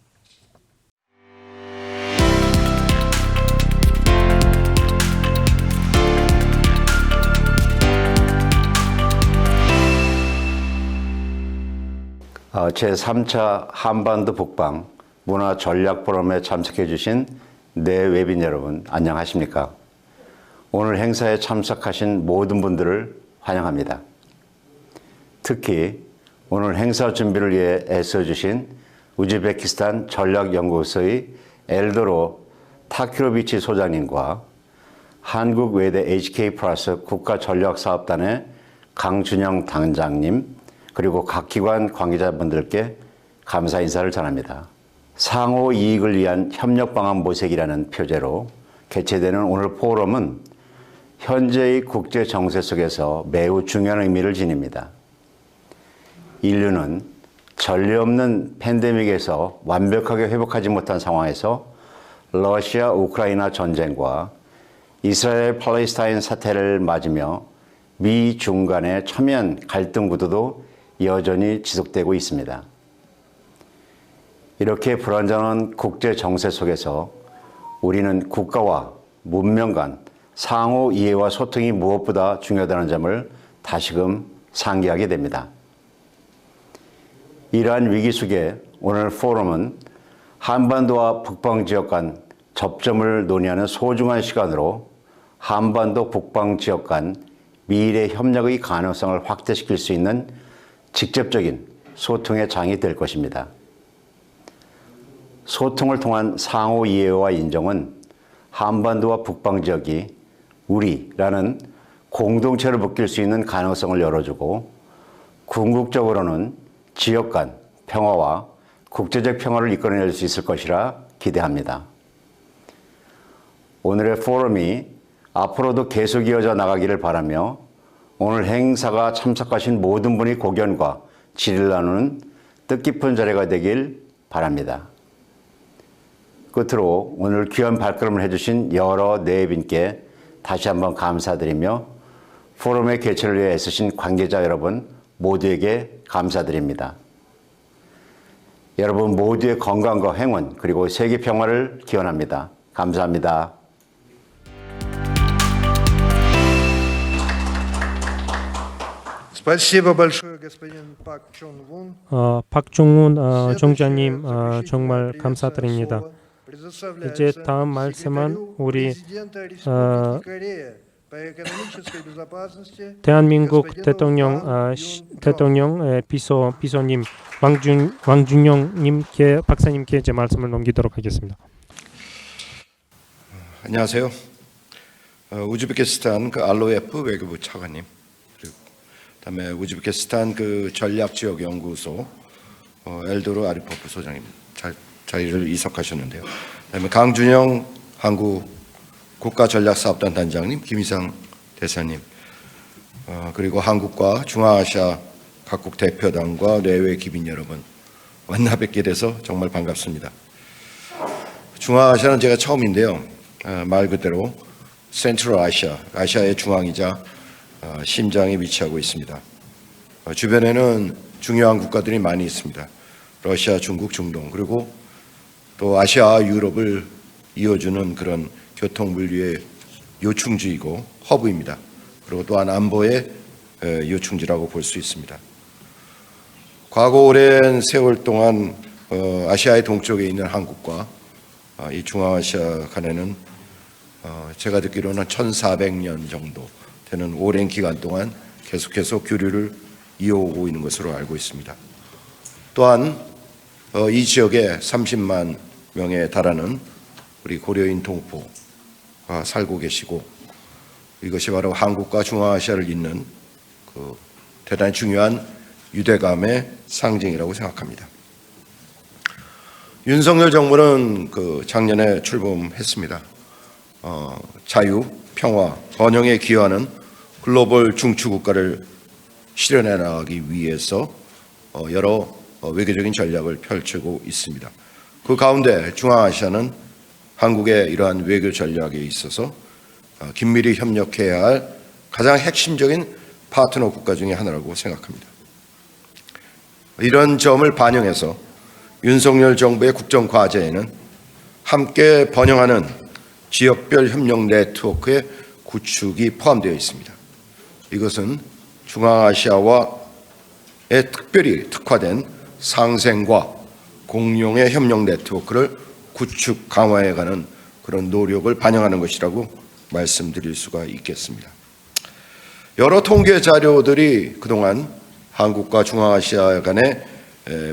제3차 한반도 북방 문화 전략 포럼에 참석해 주신 내외빈 여러분 안녕하십니까? 오늘 행사에 참석하신 모든 분들을 환영합니다. 특히 오늘 행사 준비를 위해 애써주신 우즈베키스탄 전략연구소의 엘도로 타키로비치 소장님과 한국외대 HK 플러스 국가전략사업단의 강준영 단장님 그리고 각 기관 관계자분들께 감사 인사를 전합니다. 상호 이익을 위한 협력 방안 모색이라는 표제로 개최되는 오늘 포럼은 현재의 국제 정세 속에서 매우 중요한 의미를 지닙니다. 인류는 전례 없는 팬데믹에서 완벽하게 회복하지 못한 상황에서 러시아 우크라이나 전쟁과 이스라엘 팔레스타인 사태를 맞으며 미중 간의 첨예한 갈등 구도도 여전히 지속되고 있습니다. 이렇게 불안정한 국제 정세 속에서 우리는 국가와 문명 간 상호 이해와 소통이 무엇보다 중요하다는 점을 다시금 상기하게 됩니다. 이러한 위기 속에 오늘 포럼은 한반도와 북방 지역 간 접점을 논의하는 소중한 시간으로 한반도 북방 지역 간 미래 협력의 가능성을 확대시킬 수 있는 직접적인 소통의 장이 될 것입니다. 소통을 통한 상호 이해와 인정은 한반도와 북방 지역이 우리라는 공동체를 묶일 수 있는 가능성을 열어주고 궁극적으로는 지역 간 평화와 국제적 평화를 이끌어낼 수 있을 것이라 기대합니다. 오늘의 포럼이 앞으로도 계속 이어져 나가기를 바라며 오늘 행사가 참석하신 모든 분의 고견과 질의를 나누는 뜻깊은 자리가 되길 바랍니다. 끝으로 오늘 귀한 발걸음을 해주신 여러 내빈께 다시 한번 감사드리며 포럼의 개최를 위해 애쓰신 관계자 여러분 모두에게 감사드립니다. 여러분 모두의 건강과 행운 그리고 세계 평화를 기원합니다. 감사합니다. Спасибо большое, господин Пак Чон Вун. 박종훈 정자님 정말 감사드립니다. 이제 다음 말씀은 우리 대한민국 대통령 비서님 왕준영 박사님께 이제 말씀을 넘기도록 하겠습니다. 안녕하세요. 우즈베키스탄 알로예프 외교부 차관님, 그다음에 우즈베키스탄 전략지역연구소 엘도로 아리포프 소장님 자리를 이석하셨는데요. 그다음에 강준영 한국 국가전략사업단 단장님, 김희상 대사님, 그리고 한국과 중앙아시아 각국 대표단과 내외 기빈 여러분 만나 뵙게 돼서 정말 반갑습니다. 중앙아시아는 제가 처음인데요. 말 그대로 센트럴 아시아의 중앙이자 심장에 위치하고 있습니다. 주변에는 중요한 국가들이 많이 있습니다. 러시아, 중국, 중동, 그리고 또 아시아와 유럽을 이어주는 그런 교통 물류의 요충지이고 허브입니다. 그리고 또한 안보의 요충지라고 볼 수 있습니다. 과거 오랜 세월 동안 아시아의 동쪽에 있는 한국과 이 중앙아시아 간에는 제가 듣기로는 1400년 정도 되는 오랜 기간 동안 계속해서 교류를 이어오고 있는 것으로 알고 있습니다. 또한 이 지역에 30만 명에 달하는 우리 고려인 동포가 살고 계시고 이것이 바로 한국과 중앙아시아를 잇는 그 대단히 중요한 유대감의 상징이라고 생각합니다. 윤석열 정부는 그 작년에 출범했습니다. 자유, 평화, 번영에 기여하는 글로벌 중추 국가를 실현해 나가기 위해서 여러 외교적인 전략을 펼치고 있습니다. 그 가운데 중앙아시아는 한국의 이러한 외교 전략에 있어서 긴밀히 협력해야 할 가장 핵심적인 파트너 국가 중에 하나라고 생각합니다. 이런 점을 반영해서 윤석열 정부의 국정과제에는 함께 번영하는 지역별 협력 네트워크의 구축이 포함되어 있습니다. 이것은 중앙아시아와의 특별히 특화된 상생과 공용의 협력 네트워크를 구축 강화해가는 그런 노력을 반영하는 것이라고 말씀드릴 수가 있겠습니다. 여러 통계 자료들이 그동안 한국과 중앙아시아 간의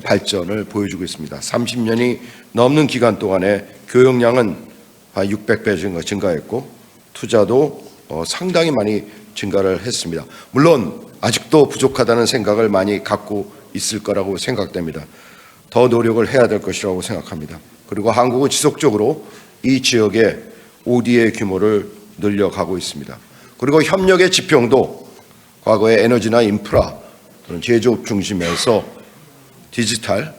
발전을 보여주고 있습니다. 30년이 넘는 기간 동안에 교역량은 한 600배 정도 증가했고 투자도 상당히 많이 증가를 했습니다. 물론 아직도 부족하다는 생각을 많이 갖고 있을 거라고 생각됩니다. 더 노력을 해야 될 것이라고 생각합니다. 그리고 한국은 지속적으로 이 지역의 ODA 규모를 늘려가고 있습니다. 그리고 협력의 지평도 과거의 에너지나 인프라 또는 제조업 중심에서 디지털,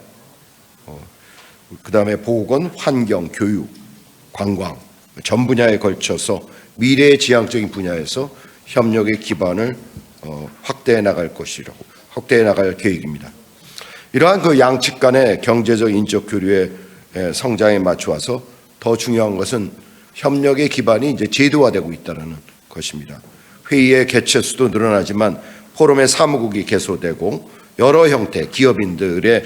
그다음에 보건, 환경, 교육, 관광 전 분야에 걸쳐서 미래의 지향적인 분야에서 협력의 기반을 확대해 나갈 계획입니다. 이러한 그 양측 간의 경제적 인적 교류의 성장에 맞추어서 더 중요한 것은 협력의 기반이 이제 제도화되고 있다는 것입니다. 회의의 개최 수도 늘어나지만 포럼의 사무국이 개소되고 여러 형태 기업인들의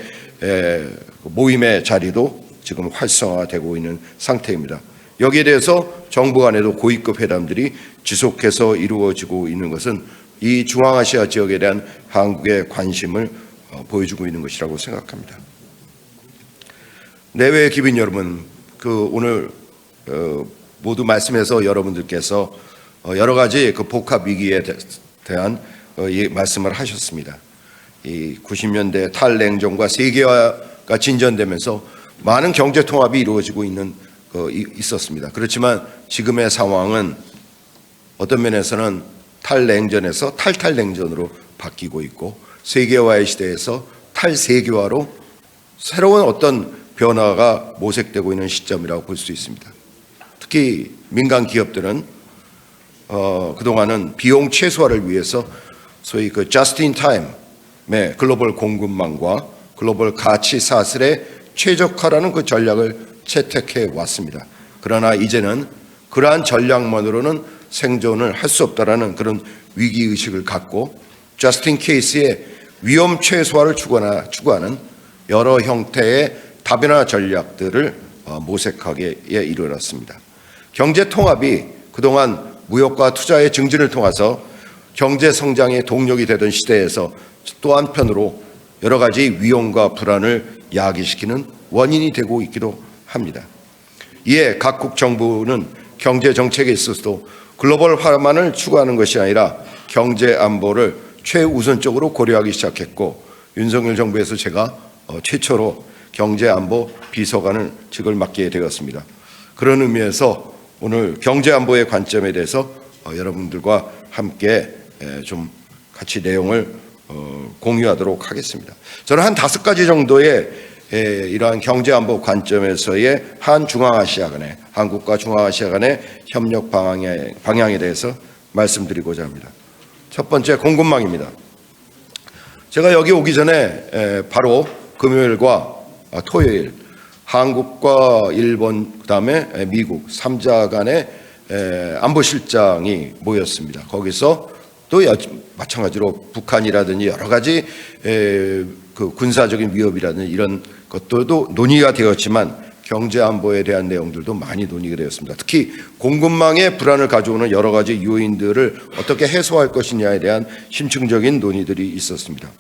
모임의 자리도 지금 활성화되고 있는 상태입니다. 여기에 대해서 정부 간에도 고위급 회담들이 지속해서 이루어지고 있는 것은 이 중앙아시아 지역에 대한 한국의 관심을 보여주고 있는 것이라고 생각합니다. 내외 기빈 여러분, 오늘 모두 말씀해서 여러분들께서 여러 가지 그 복합 위기에 대한 말씀을 하셨습니다. 이 90년대 탈냉전과 세계화가 진전되면서 많은 경제 통합이 이루어지고 있었습니다. 그렇지만 지금의 상황은 어떤 면에서는 탈냉전에서 탈탈냉전으로 바뀌고 있고 세계화의 시대에서 탈세계화로 새로운 어떤 변화가 모색되고 있는 시점이라고 볼 수 있습니다. 특히 민간 기업들은 그동안은 비용 최소화를 위해서 소위 그 just in time의 글로벌 공급망과 글로벌 가치 사슬의 최적화라는 그 전략을 채택해 왔습니다. 그러나 이제는 그러한 전략만으로는 생존을 할 수 없다라는 그런 위기의식을 갖고 just in case의 위험 최소화를 추구하는 여러 형태의 다변화 전략들을 모색하게 이르렀습니다. 경제 통합이 그동안 무역과 투자의 증진을 통해서 경제 성장의 동력이 되던 시대에서 또 한편으로 여러 가지 위험과 불안을 야기시키는 원인이 되고 있기도 합니다. 이에 각국 정부는 경제 정책에 있어서도 글로벌화만을 추구하는 것이 아니라 경제 안보를 최우선적으로 고려하기 시작했고 윤석열 정부에서 제가 최초로 경제안보 비서관을 직을 맡게 되었습니다. 그런 의미에서 오늘 경제안보의 관점에 대해서 여러분들과 함께 좀 같이 내용을 공유하도록 하겠습니다. 저는 한 5가지 정도의 이러한 경제안보 관점에서의 한국과 중앙아시아 간의 협력 방향에 대해서 말씀드리고자 합니다. 첫 번째, 공급망입니다. 제가 여기 오기 전에 바로 금요일과 토요일 한국과 일본 그다음에 미국 3자 간의 안보실장이 모였습니다. 거기서 또 마찬가지로 북한이라든지 여러 가지 그 군사적인 위협이라든지 이런 것들도 논의가 되었지만 경제 안보에 대한 내용들도 많이 논의가 되었습니다. 특히 공급망의 불안을 가져오는 여러 가지 요인들을 어떻게 해소할 것이냐에 대한 심층적인 논의들이 있었습니다.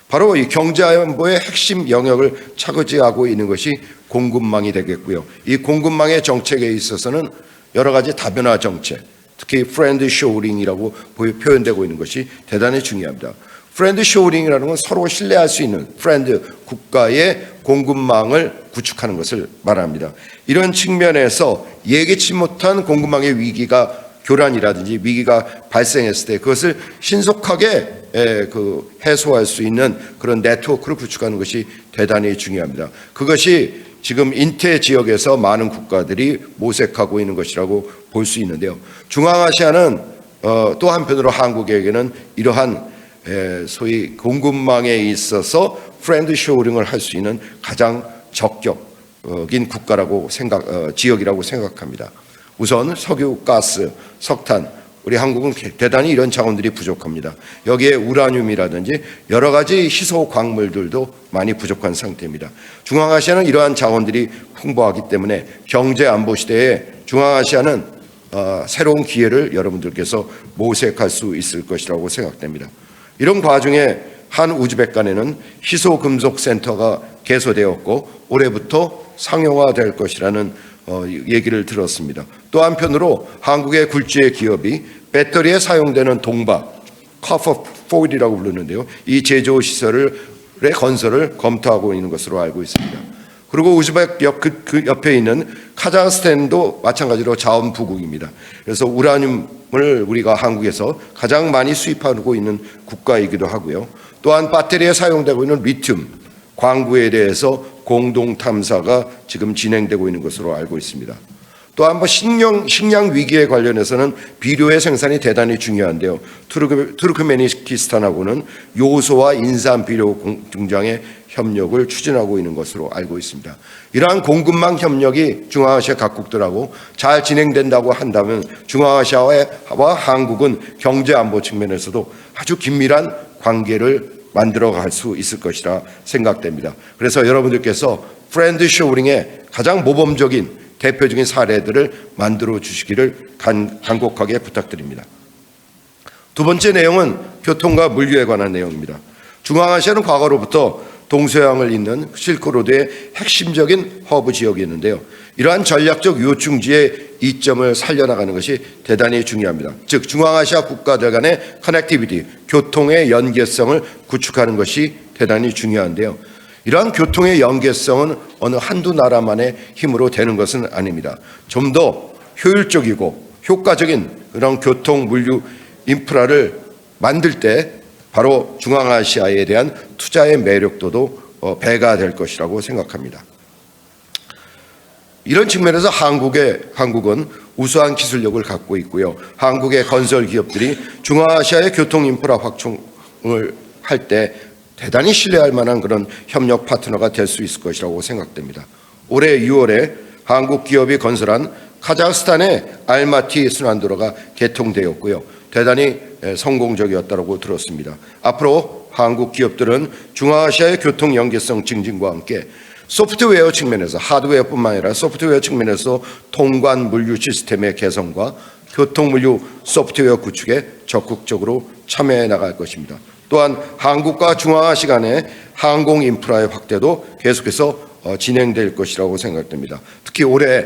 바로 이 경제 안보의 핵심 영역을 차지하고 있는 것이 공급망이 되겠고요. 이 공급망의 정책에 있어서는 여러 가지 다변화 정책, 특히 프렌드 쇼링이라고 표현되고 있는 것이 대단히 중요합니다. 프렌드 쇼링이라는 건 서로 신뢰할 수 있는 프렌드 국가의 공급망을 구축하는 것을 말합니다. 이런 측면에서 예기치 못한 공급망의 위기가 교란이라든지 위기가 발생했을 때 그것을 신속하게 해소할 수 있는 그런 네트워크를 구축하는 것이 대단히 중요합니다. 그것이 지금 인태 지역에서 많은 국가들이 모색하고 있는 것이라고 볼 수 있는데요. 중앙아시아는 또 한편으로 한국에게는 이러한 소위 공급망에 있어서 프렌드 쇼링을 할 수 있는 가장 적격인 국가라고 지역이라고 생각합니다. 우선 석유, 가스, 석탄, 우리 한국은 대단히 이런 자원들이 부족합니다. 여기에 우라늄이라든지 여러 가지 희소 광물들도 많이 부족한 상태입니다. 중앙아시아는 이러한 자원들이 풍부하기 때문에 경제 안보 시대에 중앙아시아는 새로운 기회를 여러분들께서 모색할 수 있을 것이라고 생각됩니다. 이런 과정에 한 우즈베간에는 희소 금속 센터가 개소되었고 올해부터 상용화될 것이라는 얘기를 들었습니다. 또 한편으로 한국의 굴지의 기업이 배터리에 사용되는 동바, 커퍼 포일이라고 부르는데요. 이 제조 시설의 건설을 검토하고 있는 것으로 알고 있습니다. 그리고 우즈벡 그 옆에 있는 카자흐스탄도 마찬가지로 자원 부국입니다. 그래서 우라늄을 우리가 한국에서 가장 많이 수입하고 있는 국가이기도 하고요. 또한 배터리에 사용되고 있는 리튬, 광구에 대해서 공동 탐사가 지금 진행되고 있는 것으로 알고 있습니다. 또 한번 식량 위기에 관련해서는 비료의 생산이 대단히 중요한데요. 투르크메니스탄하고는 요소와 인삼 비료 등장의 협력을 추진하고 있는 것으로 알고 있습니다. 이러한 공급망 협력이 중앙아시아 각국들하고 잘 진행된다고 한다면 중앙아시아와 한국은 경제 안보 측면에서도 아주 긴밀한 관계를 만들어갈 수 있을 것이라 생각됩니다. 그래서 여러분들께서 프렌드 쇼링의 가장 모범적인 대표적인 사례들을 만들어 주시기를 간곡하게 부탁드립니다. 두 번째 내용은 교통과 물류에 관한 내용입니다. 중앙아시아는 과거로부터 동서양을 잇는 실크로드의 핵심적인 허브 지역이었는데요. 이러한 전략적 요충지의 이점을 살려나가는 것이 대단히 중요합니다. 즉 중앙아시아 국가들 간의 커넥티비티, 교통의 연계성을 구축하는 것이 대단히 중요한데요. 이러한 교통의 연계성은 어느 한두 나라만의 힘으로 되는 것은 아닙니다. 좀 더 효율적이고 효과적인 그런 교통, 물류, 인프라를 만들 때 바로 중앙아시아에 대한 투자의 매력도도 배가 될 것이라고 생각합니다. 이런 측면에서 한국은 우수한 기술력을 갖고 있고요. 한국의 건설 기업들이 중앙아시아의 교통 인프라 확충을 할 때 대단히 신뢰할 만한 그런 협력 파트너가 될 수 있을 것이라고 생각됩니다. 올해 6월에 한국 기업이 건설한 카자흐스탄의 알마티 순환도로가 개통되었고요. 대단히 성공적이었다고 들었습니다. 앞으로 한국 기업들은 중앙아시아의 교통 연계성 증진과 함께 소프트웨어 측면에서 하드웨어뿐만 아니라 소프트웨어 측면에서 통관 물류 시스템의 개선과 교통 물류 소프트웨어 구축에 적극적으로 참여해 나갈 것입니다. 또한 한국과 중앙아시아 간의 항공 인프라의 확대도 계속해서 진행될 것이라고 생각됩니다. 특히 올해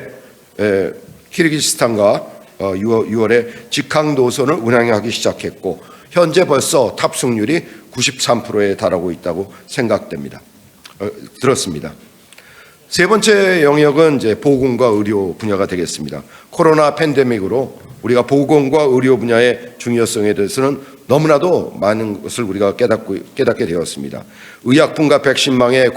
키르기스탄과 6월에 직항 노선을 운항하기 시작했고 현재 벌써 탑승률이 93%에 달하고 있다고 생각됩니다. 들었습니다. 세 번째 영역은 이제 보건과 의료 분야가 되겠습니다. 코로나 팬데믹으로 우리가 보건과 의료 분야의 중요성에 대해서는 너무나도 많은 것을 우리가 깨닫게 되었습니다. 의약품과 백신망의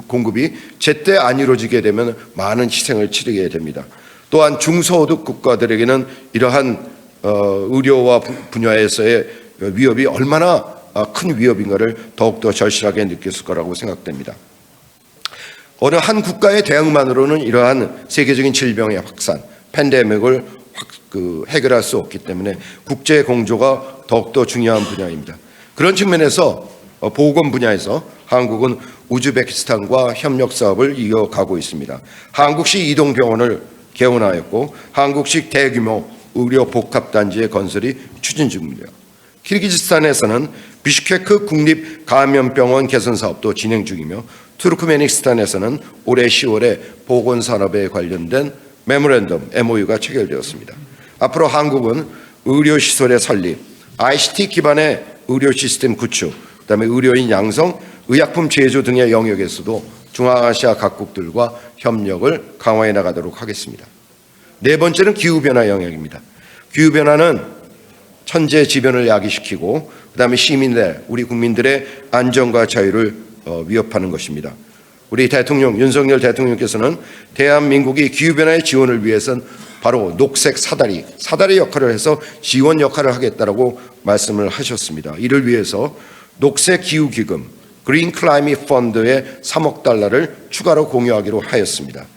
공급이 제때 안 이루어지게 되면 많은 희생을 치르게 됩니다. 또한 중소득 국가들에게는 이러한 의료와 분야에서의 위협이 얼마나 큰 위협인가를 더욱더 절실하게 느꼈을 거라고 생각됩니다. 어느 한 국가의 대응만으로는 이러한 세계적인 질병의 확산, 팬데믹을 해결할 수 없기 때문에 국제 공조가 더욱더 중요한 분야입니다. 그런 측면에서 보건 분야에서 한국은 우즈베키스탄과 협력 사업을 이어가고 있습니다. 한국식 이동병원을 개원하였고 한국식 대규모 의료 복합단지의 건설이 추진 중입니다. 키르기즈스탄에서는 비슈케크 국립감염병원 개선 사업도 진행 중이며 투르크메니스탄에서는 올해 10월에 보건산업에 관련된 메모랜덤 MOU가 체결되었습니다. 앞으로 한국은 의료시설의 설립, ICT 기반의 의료 시스템 구축, 그다음에 의료인 양성, 의약품 제조 등의 영역에서도 중앙아시아 각국들과 협력을 강화해 나가도록 하겠습니다. 네 번째는 기후변화 영역입니다. 기후변화는 천재지변을 야기시키고 그다음에 시민들, 우리 국민들의 안전과 자유를 위협하는 것입니다. 우리 대통령 윤석열 대통령께서는 대한민국이 기후변화의 지원을 위해서는 바로 녹색 사다리 역할을 해서 지원 역할을 하겠다라고 말씀을 하셨습니다. 이를 위해서 녹색 기후기금 그린 클라이밋 펀드에 3억 달러를 추가로 공유하기로 하였습니다.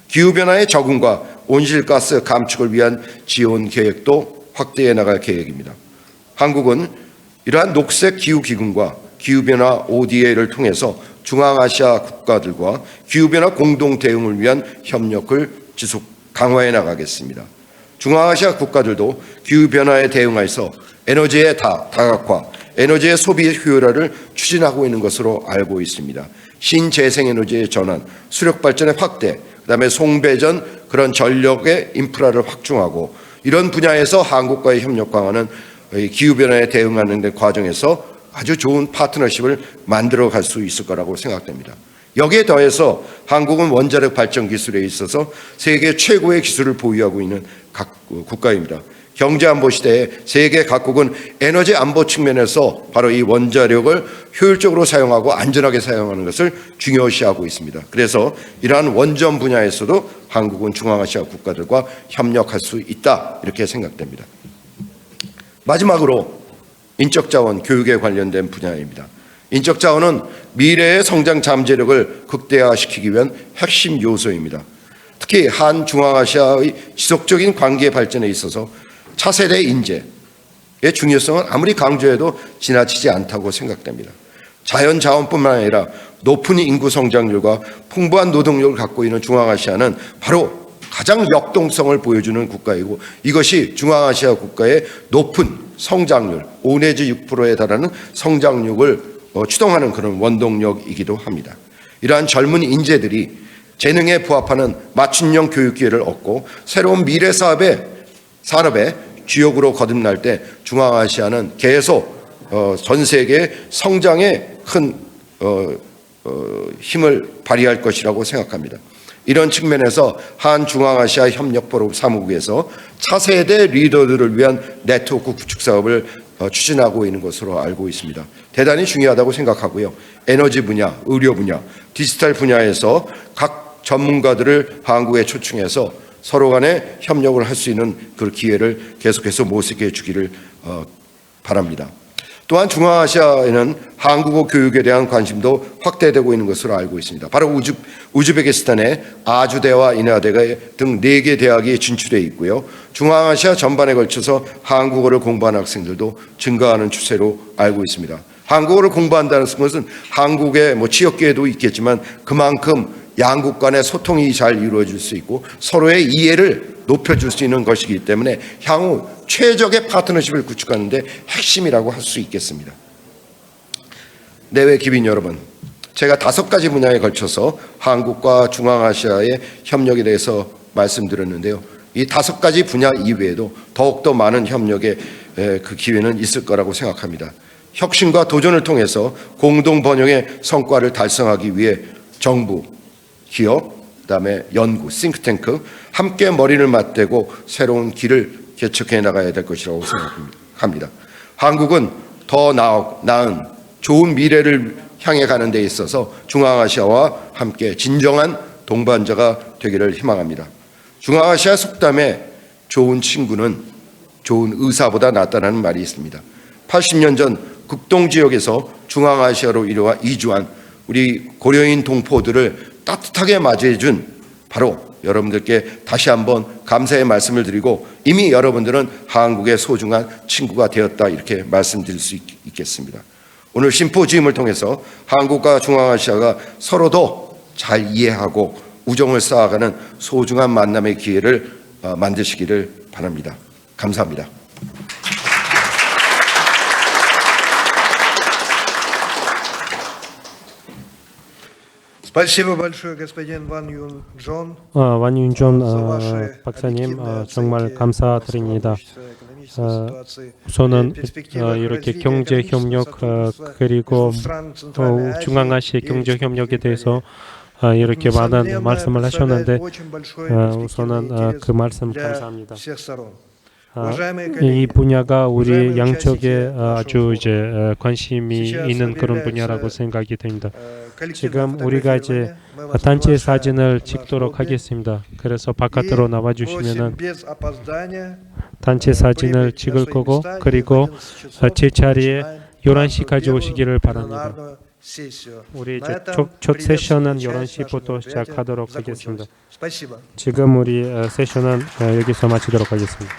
기후변화의 적응과 온실가스 감축을 위한 지원 계획도 확대해 나갈 계획입니다. 한국은 이러한 녹색 기후기금과 기후변화 ODA를 통해서 중앙아시아 국가들과 기후변화 공동 대응을 위한 협력을 지속 강화해 나가겠습니다. 중앙아시아 국가들도 기후변화에 대응해서 에너지의 다각화, 에너지의 소비 효율화를 추진하고 있는 것으로 알고 있습니다. 신재생에너지의 전환, 수력발전의 확대, 그다음에 송배전 그런 전력의 인프라를 확충하고 이런 분야에서 한국과의 협력 강화는 기후변화에 대응하는 데 과정에서 아주 좋은 파트너십을 만들어 갈 수 있을 거라고 생각됩니다. 여기에 더해서 한국은 원자력 발전 기술에 있어서 세계 최고의 기술을 보유하고 있는 국가입니다. 경제안보 시대에 세계 각국은 에너지 안보 측면에서 바로 이 원자력을 효율적으로 사용하고 안전하게 사용하는 것을 중요시하고 있습니다. 그래서 이러한 원전 분야에서도 한국은 중앙아시아 국가들과 협력할 수 있다 이렇게 생각됩니다. 마지막으로 인적자원 교육에 관련된 분야입니다. 인적자원은 미래의 성장 잠재력을 극대화시키기 위한 핵심 요소입니다. 특히 한중앙아시아의 지속적인 관계 발전에 있어서 차세대 인재의 중요성은 아무리 강조해도 지나치지 않다고 생각됩니다. 자연자원뿐만 아니라 높은 인구 성장률과 풍부한 노동력을 갖고 있는 중앙아시아는 바로 가장 역동성을 보여주는 국가이고 이것이 중앙아시아 국가의 높은 성장률 5 내지 6%에 달하는 성장률을 추동하는 그런 원동력이기도 합니다. 이러한 젊은 인재들이 재능에 부합하는 맞춤형 교육 기회를 얻고 새로운 미래 산업의 주역으로 거듭날 때 중앙아시아는 계속 전 세계 성장에 큰 힘을 발휘할 것이라고 생각합니다. 이런 측면에서 한중앙아시아 협력포럼 사무국에서 차세대 리더들을 위한 네트워크 구축 사업을 추진하고 있는 것으로 알고 있습니다. 대단히 중요하다고 생각하고요. 에너지 분야, 의료 분야, 디지털 분야에서 각 전문가들을 한국에 초청해서 서로 간에 협력을 할 수 있는 그 기회를 계속해서 모색해 주기를 바랍니다. 또한 중앙아시아에는 한국어 교육에 대한 관심도 확대되고 있는 것으로 알고 있습니다. 바로 우즈베키스탄의 아주대와 인하대가 등 4개 대학이 진출해 있고요. 중앙아시아 전반에 걸쳐서 한국어를 공부하는 학생들도 증가하는 추세로 알고 있습니다. 한국어를 공부한다는 것은 한국의 취업 기회도 있겠지만 그만큼 양국 간의 소통이 잘 이루어질 수 있고 서로의 이해를 높여줄 수 있는 것이기 때문에 향후 최적의 파트너십을 구축하는 데 핵심이라고 할 수 있겠습니다. 내외 기빈 여러분, 제가 5가지 분야에 걸쳐서 한국과 중앙아시아의 협력에 대해서 말씀드렸는데요. 이 5가지 분야 이외에도 더욱더 많은 협력의 그 기회는 있을 거라고 생각합니다. 혁신과 도전을 통해서 공동 번영의 성과를 달성하기 위해 정부, 기업, 그다음에 연구, 싱크탱크 함께 머리를 맞대고 새로운 길을 개척해 나가야 될 것이라고 생각합니다. 한국은 더 나은 좋은 미래를 향해 가는 데 있어서 중앙아시아와 함께 진정한 동반자가 되기를 희망합니다. 중앙아시아 속담에 좋은 친구는 좋은 의사보다 낫다는 말이 있습니다. 80년 전 극동 지역에서 중앙아시아로 이주한 우리 고려인 동포들을 따뜻하게 맞이해준 바로 여러분들께 다시 한번 감사의 말씀을 드리고 이미 여러분들은 한국의 소중한 친구가 되었다 이렇게 말씀드릴 수 있겠습니다. 오늘 심포지움을 통해서 한국과 중앙아시아가 서로도 잘 이해하고 우정을 쌓아가는 소중한 만남의 기회를 만드시기를 바랍니다. 감사합니다. Спасибо большое, господин Ван Юн Джон. 완윤존 박사님 정말 감사드립니다. 우선은 이렇게 경제 협력 그리고 중앙아시아 경제 협력에 대해서 이렇게 많은 말씀을 하셨는데 우선은 그 말씀 감사합니다. 이 분야가 우리 양쪽에 아주 이제 관심이 있는 그런 분야라고 생각이 됩니다. 지금 우리가 이제 단체 사진을 찍도록 하겠습니다. 그래서 바깥으로 나와 주시면은 단체 사진을 찍을 거고 그리고 제 자리에 11시까지 오시기를 바랍니다. 우리 이제 첫 세션은 11시부터 시작하도록 하겠습니다. 지금 우리 세션은 여기서 마치도록 하겠습니다.